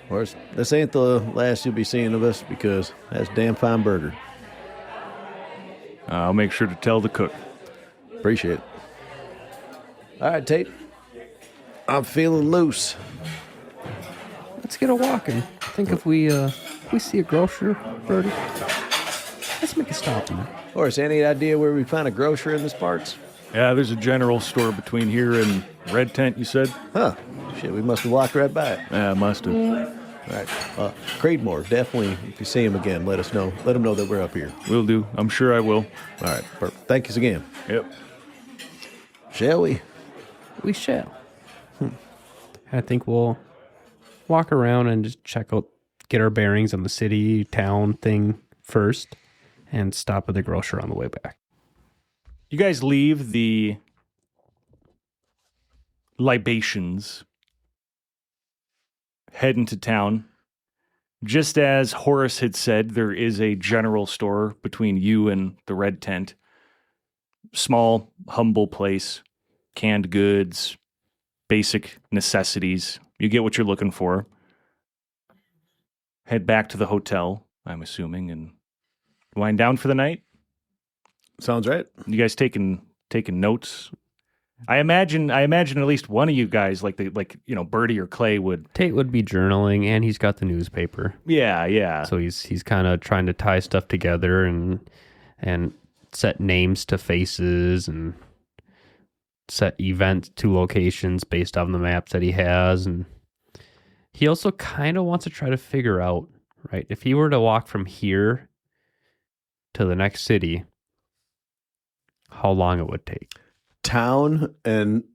Horse, this ain't the last you'll be seeing of us because that's a damn fine burger. I'll make sure to tell the cook. Appreciate it. All right, Tate. I'm feeling loose. Let's get a walking. I think if we see a grocer, Birdie, let's make a stop in there. Horse, any idea where we find a grocer in this parts? Yeah, there's a general store between here and Red Tent, you said? Huh. Shit, we must have walked right by it. Yeah, must have. All right. Crademore, definitely, if you see him again, let us know. Let him know that we're up here. Will do. I'm sure I will. All right. Perfect. Thank you again. Yep. Shall we? We shall. I think we'll walk around and just check out, get our bearings on the city, town thing first, and stop at the grocer on the way back. You guys leave the libations, head into town. Just as Horace had said, there is a general store between you and the Red Tent. Small, humble place, canned goods, basic necessities. You get what you're looking for. Head back to the hotel, I'm assuming, and wind down for the night. Sounds right. You guys taking notes? I imagine at least one of you guys, like Birdie or Clay would. Tate would be journaling, and he's got the newspaper. Yeah. So he's kind of trying to tie stuff together and set names to faces and set events to locations based on the maps that he has. And he also kind of wants to try to figure out, right, if he were to walk from here to the next city, how long it would take. Town, and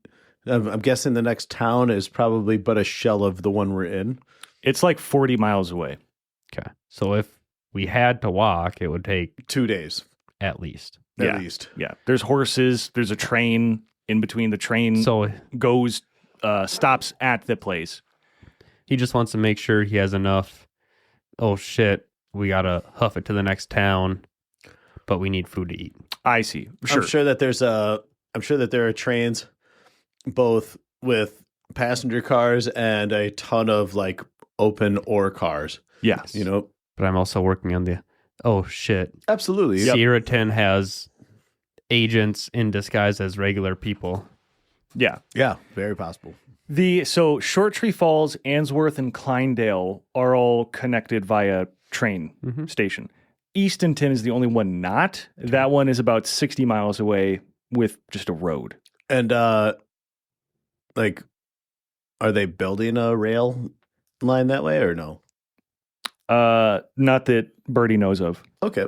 I'm guessing the next town is probably but a shell of the one we're in. It's like 40 miles away. Okay. So if we had to walk, it would take 2 days, at least. at least. Yeah. There's horses. There's a train in between. The train So stops at the place. he just wants to make sure he has enough. Oh shit, we gotta huff it to the next town, but we need food to eat. I see. Sure. I'm sure that there are trains both with passenger cars and a ton of like open ore cars. Yes. You know, But I'm also working on the. Oh shit, absolutely. Sierraton has agents in disguise as regular people. Yeah. Yeah, very possible. So Short Tree Falls, Answorth, and Kleinedale are all connected via train station. Eastonton is the only one not. That one is about 60 miles away with just a road. And like, are they building a rail line that way or no? Not that Birdie knows of. Okay.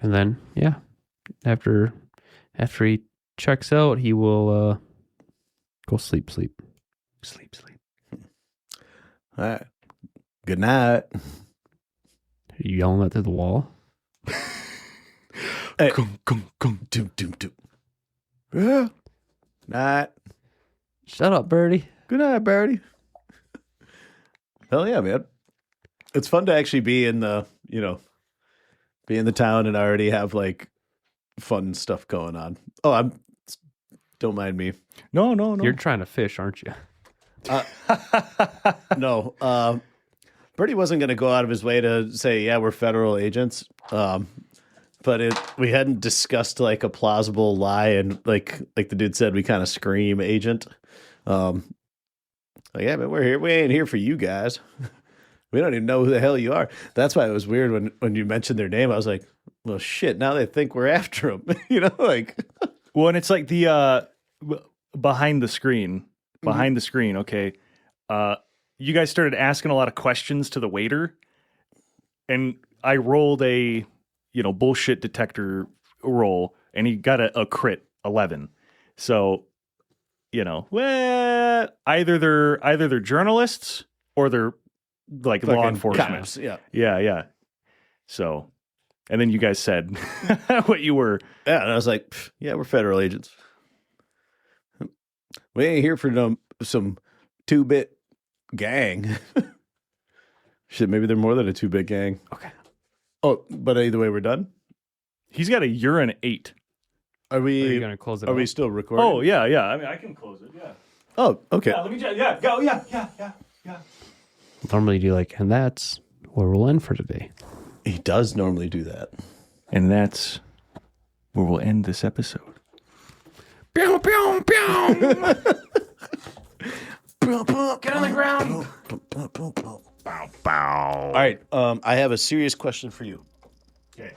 And then yeah, after he checks out, he will go sleep. Sleep. All right. Good night. Are you yelling that to the wall? Hey. Gung. Doom, doom, doom. Yeah. Night. Shut up, Birdie. Good night, Birdie. Hell yeah, man. It's fun to actually be in the town and already have like fun stuff going on. Oh, don't mind me. No. You're trying to fish, aren't you? No. Birdie wasn't going to go out of his way to say, yeah, we're federal agents. But we hadn't discussed like a plausible lie, and like the dude said, we kind of scream agent. Like, yeah, but we're here. We ain't here for you guys. We don't even know who the hell you are. That's why it was weird when you mentioned their name. I was like, well, shit. Now they think we're after them. Like. Well, and it's like the behind the screen. Okay. You guys started asking a lot of questions to the waiter, and I rolled a bullshit detector roll, and he got a crit 11. So, well, either they're journalists or they're like law enforcement. Cops, yeah. Yeah. So, and then you guys said what you were. Yeah, and I was like, yeah, we're federal agents. We ain't here for some 2-bit gang. Shit, maybe they're more than a 2-bit gang. Okay. Oh, but either way, we're done. He's got a urine 8. Are Are you we? gonna close it? Are we up? still recording? Oh yeah. I mean, I can close it. Yeah. Oh, okay. Yeah. Let me just. Yeah. Go. Yeah. Normally do and that's where we'll end for today. He does normally do that. And that's where we'll end this episode. Pew, pew, pew. Get on the ground. All right. I have a serious question for you. Okay.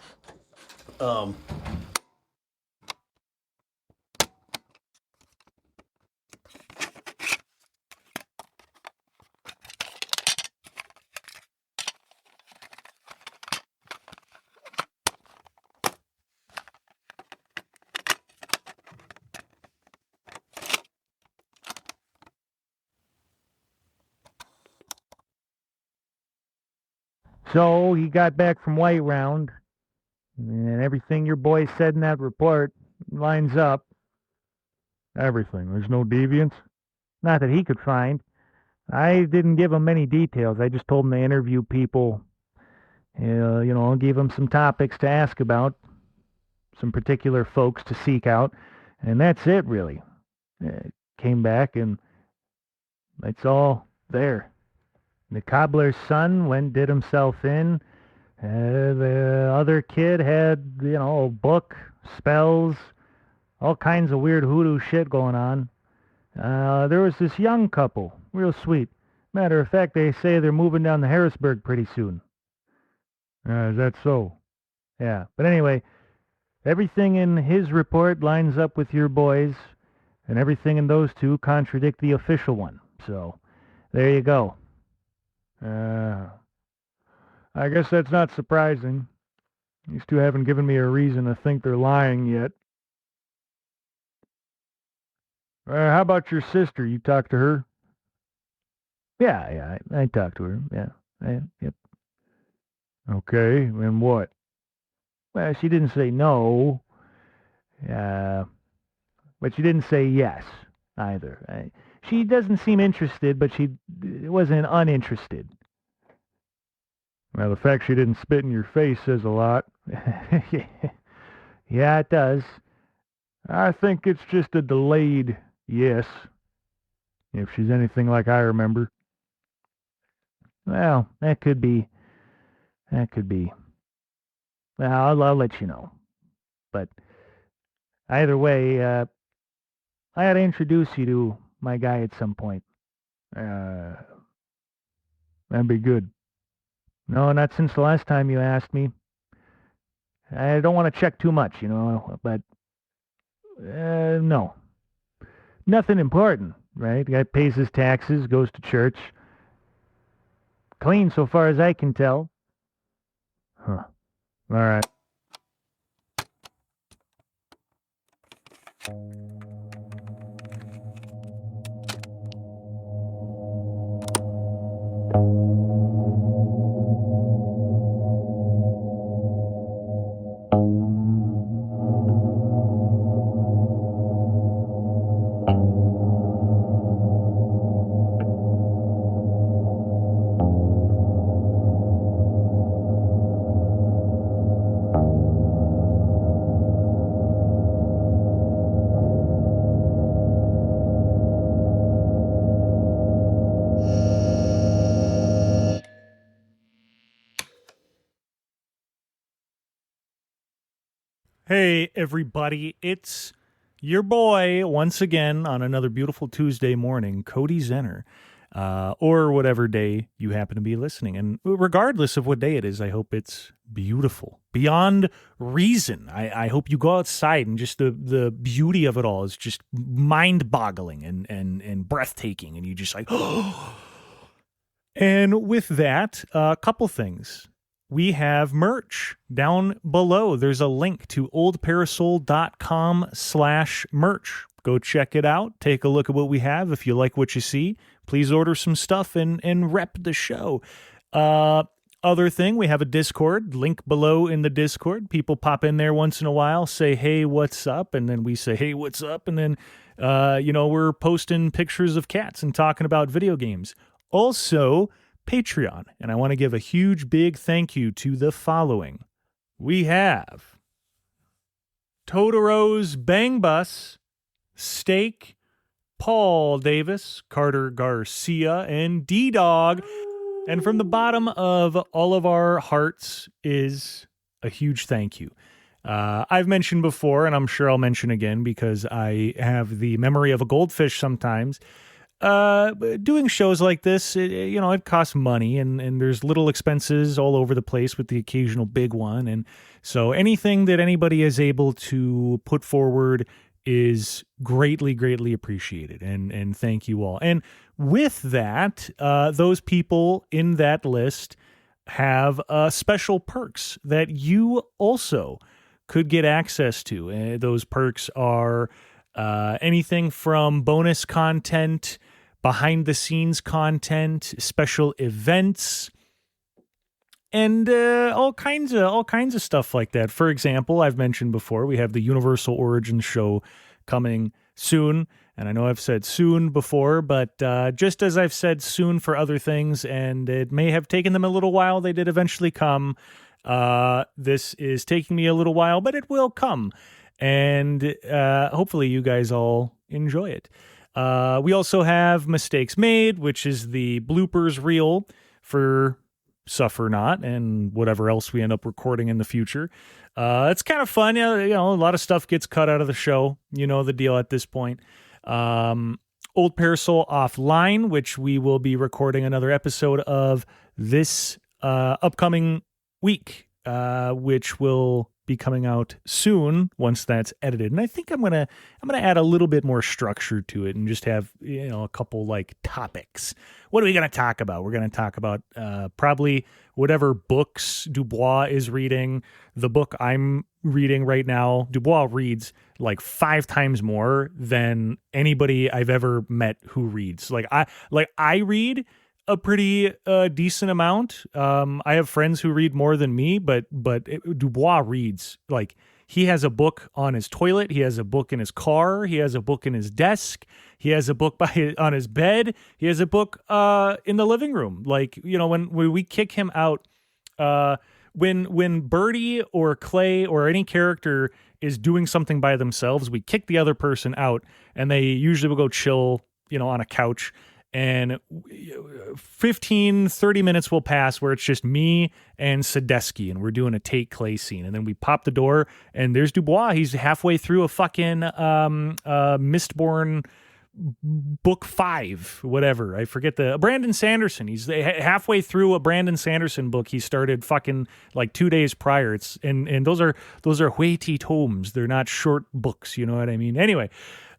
So he got back from White Round, and everything your boy said in that report lines up. Everything. There's no deviance? Not that he could find. I didn't give him many details. I just told him to interview people. Gave him some topics to ask about, some particular folks to seek out, and that's it, really. Came back, and it's all there. The cobbler's son did himself in. The other kid had, a book, spells, all kinds of weird hoodoo shit going on. There was this young couple, real sweet. Matter of fact, they say they're moving down to Harrisburg pretty soon. Is that so? Yeah. But anyway, everything in his report lines up with your boys, and everything in those two contradict the official one. So, there you go. I guess that's not surprising. These two haven't given me a reason to think they're lying yet. How about your sister? You talked to her? Yeah, I talked to her. Yeah, yep. Okay, and what? Well, she didn't say no, but she didn't say yes either. She doesn't seem interested, but she wasn't uninterested. Well, the fact she didn't spit in your face says a lot. Yeah, it does. I think it's just a delayed yes, if she's anything like I remember. Well, that could be. Well, I'll let you know. But either way, I ought to introduce you to my guy at some point. That'd be good. No, not since the last time you asked me. I don't want to check too much, but no. Nothing important, right? The guy pays his taxes, goes to church. Clean so far as I can tell. Huh. All right. Hey, everybody, it's your boy once again on another beautiful Tuesday morning, Cody Zenner, or whatever day you happen to be listening. And regardless of what day it is, I hope it's beautiful beyond reason. I hope you go outside and just the beauty of it all is just mind boggling and breathtaking. And you just like, and with that, a couple things. We have merch down below. There's a link to oldparasol.com/merch. Go check it out. Take a look at what we have. If you like what you see, please order some stuff and rep the show. Other thing, we have a Discord, link below in the Discord. People pop in there once in a while, say, hey, what's up? And then we say, hey, what's up? And then, we're posting pictures of cats and talking about video games. Also, Patreon, and I want to give a huge big thank you to the following. We have Totoro's Bang Bus, Steak, Paul Davis, Carter Garcia, and D-Dog. And from the bottom of all of our hearts is a huge thank you. I've mentioned before, and I'm sure I'll mention again because I have the memory of a goldfish sometimes. Doing shows like this, it costs money and there's little expenses all over the place with the occasional big one. And so anything that anybody is able to put forward is greatly, greatly appreciated. And thank you all. And with that, those people in that list have special perks that you also could get access to. Those perks are anything from bonus content, behind the scenes content, special events, and all kinds of stuff like that. For example, I've mentioned before, we have the Universal Origins show coming soon. And I know I've said soon before, but just as I've said soon for other things, and it may have taken them a little while, they did eventually come. This is taking me a little while, but it will come. And hopefully you guys all enjoy it. We also have Mistakes Made, which is the bloopers reel for Suffer Not and whatever else we end up recording in the future. It's kind of fun. You know, a lot of stuff gets cut out of the show. You know the deal at this point. Old Parasol Offline, which we will be recording another episode of this upcoming week, which will be coming out soon once that's edited. And I think I'm gonna add a little bit more structure to it and just have, you know, a couple like topics. What are we gonna talk about? We're gonna talk about probably whatever books Dubois is reading. The book I'm reading right now, Dubois reads like 5 times more than anybody I've ever met who reads. I read a pretty decent amount. I have friends who read more than me, but Dubois reads. Like, he has a book on his toilet, he has a book in his car, he has a book in his desk, he has a book on his bed, he has a book in the living room. Like, you know, when we kick him out, when Birdie or Clay or any character is doing something by themselves, we kick the other person out, and they usually will go chill, you know, on a couch. And 15, 30 minutes will pass where it's just me and Sadesky, and we're doing a Tate Clay scene. And then we pop the door, and there's Dubois. He's halfway through a fucking Mistborn book 5, whatever. I forget Brandon Sanderson. He's halfway through a Brandon Sanderson book he started fucking like 2 days prior. It's and those are weighty tomes. They're not short books. You know what I mean? Anyway.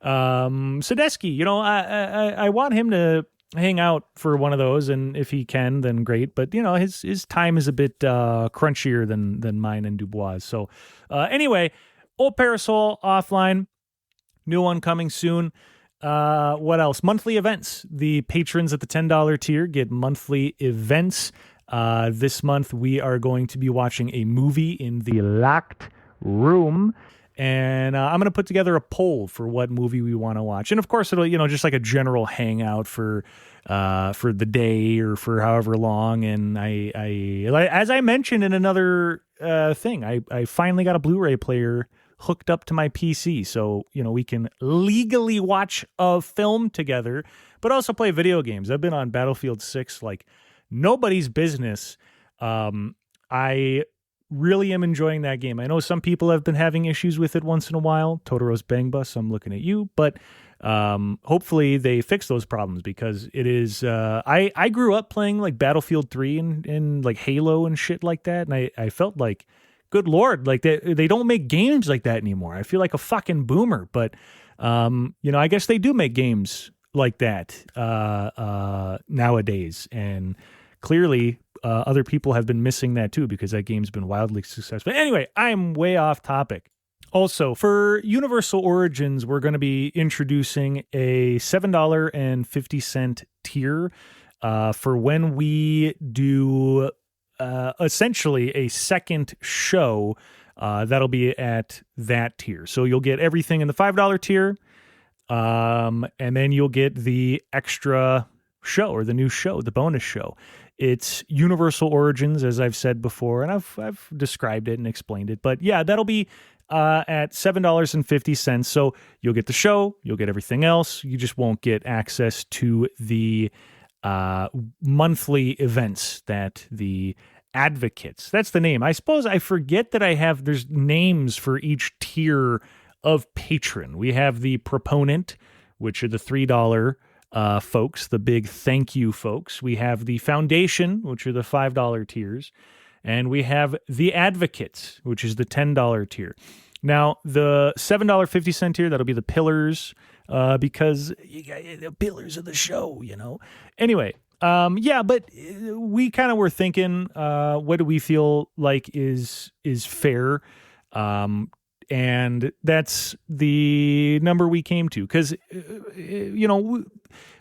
Sadesky, you know, I want him to hang out for one of those, and if he can, then great. But you know, his time is a bit crunchier than mine and Dubois. So anyway, Old Parasol Offline, new one coming soon. What else? Monthly events. The patrons at the $10 tier get monthly events. This month we are going to be watching a movie in the locked room. And I'm going to put together a poll for what movie we want to watch. And of course, it'll, you know, just like a general hangout for the day or for however long. And I as I mentioned in another thing, I finally got a Blu-ray player hooked up to my PC. So, you know, we can legally watch a film together, but also play video games. I've been on Battlefield 6 like nobody's business. I really am enjoying that game. I know some people have been having issues with it once in a while. Totoro's Bang Bus, I'm looking at you. But hopefully they fix those problems, because it is... I grew up playing like Battlefield 3 and like Halo and shit like that. And I felt like, good Lord, like they don't make games like that anymore. I feel like a fucking boomer. But, you know, I guess they do make games like that nowadays. And clearly... other people have been missing that too, because that game's been wildly successful. Anyway, I'm way off topic. Also, for Universal Origins, we're going to be introducing a $7.50 tier for when we do essentially a second show that'll be at that tier. So you'll get everything in the $5 tier, and then you'll get the extra show, or the new show, the bonus show. It's Universal Origins, as I've said before, and I've described it and explained it. But yeah, that'll be at $7.50. So you'll get the show, you'll get everything else. You just won't get access to the monthly events that the advocates, that's the name. I suppose I forget that there's names for each tier of patron. We have the proponent, which are the $3 folks, the big thank you folks. We have the foundation, which are the $5 tiers, and we have the advocates, which is the $10 tier. Now, the $7.50 tier, that'll be the pillars, because you got the pillars of the show, you know. Anyway, yeah, but we kind of were thinking, what do we feel like is fair? And that's the number we came to, because, you know,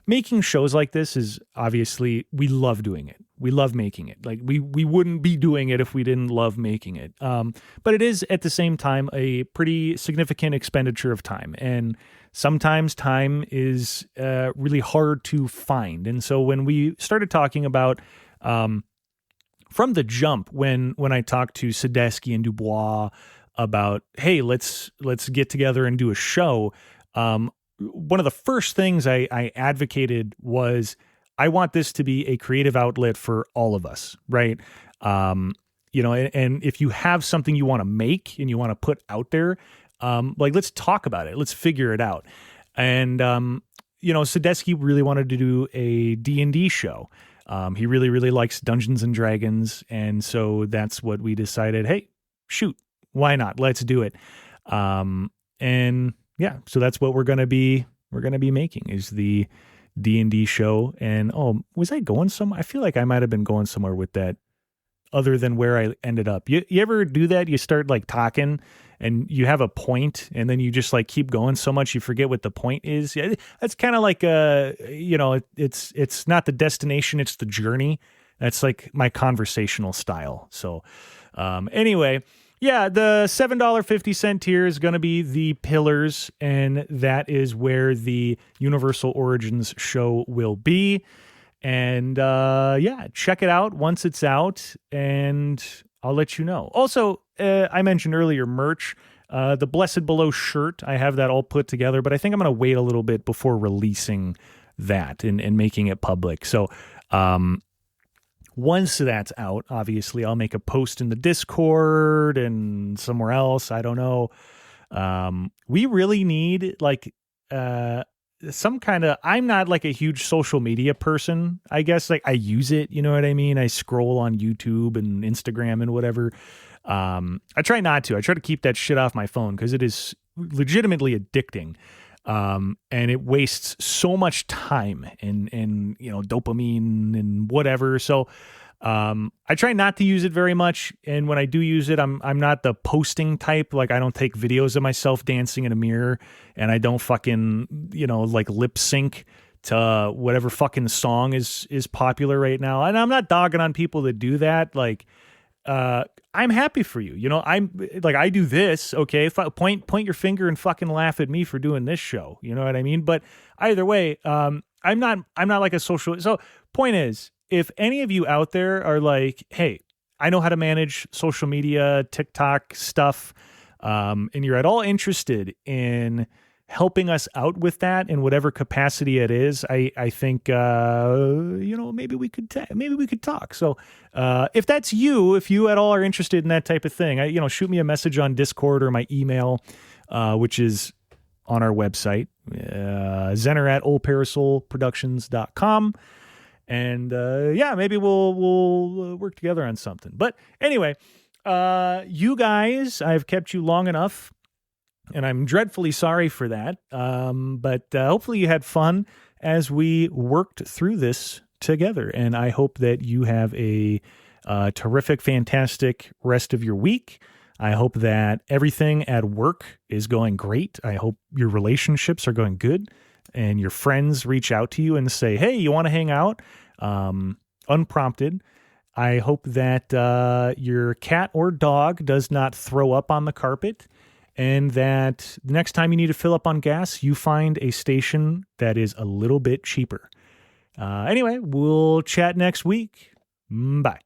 making shows like this is obviously, we love doing it. We love making it. Like we wouldn't be doing it if we didn't love making it. But it is at the same time a pretty significant expenditure of time, and sometimes time is really hard to find. And so when we started talking about from the jump, when I talked to Sadesky and Dubois about, hey, let's get together and do a show. One of the first things I advocated was I want this to be a creative outlet for all of us, right? You know, and if you have something you want to make and you want to put out there, like let's talk about it. Let's figure it out. And you know, Sadesky really wanted to do a D&D show. He really, really likes Dungeons and Dragons, and so that's what we decided. Hey, shoot. Why not? Let's do it. And yeah, so that's what we're going to be making is the D&D show. And was I going somewhere? I feel like I might've been going somewhere with that other than where I ended up. You ever do that? You start like talking and you have a point and then you just like keep going so much you forget what the point is. Yeah, that's kind of like you know, it's not the destination, it's the journey. That's like my conversational style. So anyway, yeah, the $7.50 tier is going to be the pillars, and that is where the Universal Origins show will be. And yeah, check it out once it's out, and I'll let you know. Also, I mentioned earlier merch. The Blessed Below shirt, I have that all put together, but I think I'm going to wait a little bit before releasing that and making it public. So, once that's out, obviously, I'll make a post in the Discord and somewhere else. I don't know. We really need like some kind of, I'm not like a huge social media person, I guess. Like I use it, you know what I mean? I scroll on YouTube and Instagram and whatever. I try not to. I try to keep that shit off my phone because it is legitimately addicting. And it wastes so much time and you know, dopamine and whatever. So I try not to use it very much. And when I do use it, I'm not the posting type. Like I don't take videos of myself dancing in a mirror, and I don't fucking, you know, like lip sync to whatever fucking song is popular right now. And I'm not dogging on people that do that. Like, I'm happy for you. You know, I'm like, I do this. Okay. If I point your finger and fucking laugh at me for doing this show. You know what I mean? But either way, I'm not like a social. So point is, if any of you out there are like, hey, I know how to manage social media, TikTok stuff, and you're at all interested in helping us out with that in whatever capacity it is, I think, you know, maybe we could talk. So, if that's you, if you at all are interested in that type of thing, you know, shoot me a message on Discord or my email, which is on our website, zenner@oldparasolproductions.com. And, yeah, maybe we'll work together on something. But anyway, you guys, I've kept you long enough. And I'm dreadfully sorry for that. But hopefully you had fun as we worked through this together. And I hope that you have a terrific, fantastic rest of your week. I hope that everything at work is going great. I hope your relationships are going good and your friends reach out to you and say, hey, you want to hang out? Unprompted. I hope that your cat or dog does not throw up on the carpet. And that the next time you need to fill up on gas, you find a station that is a little bit cheaper. Anyway, we'll chat next week. Bye.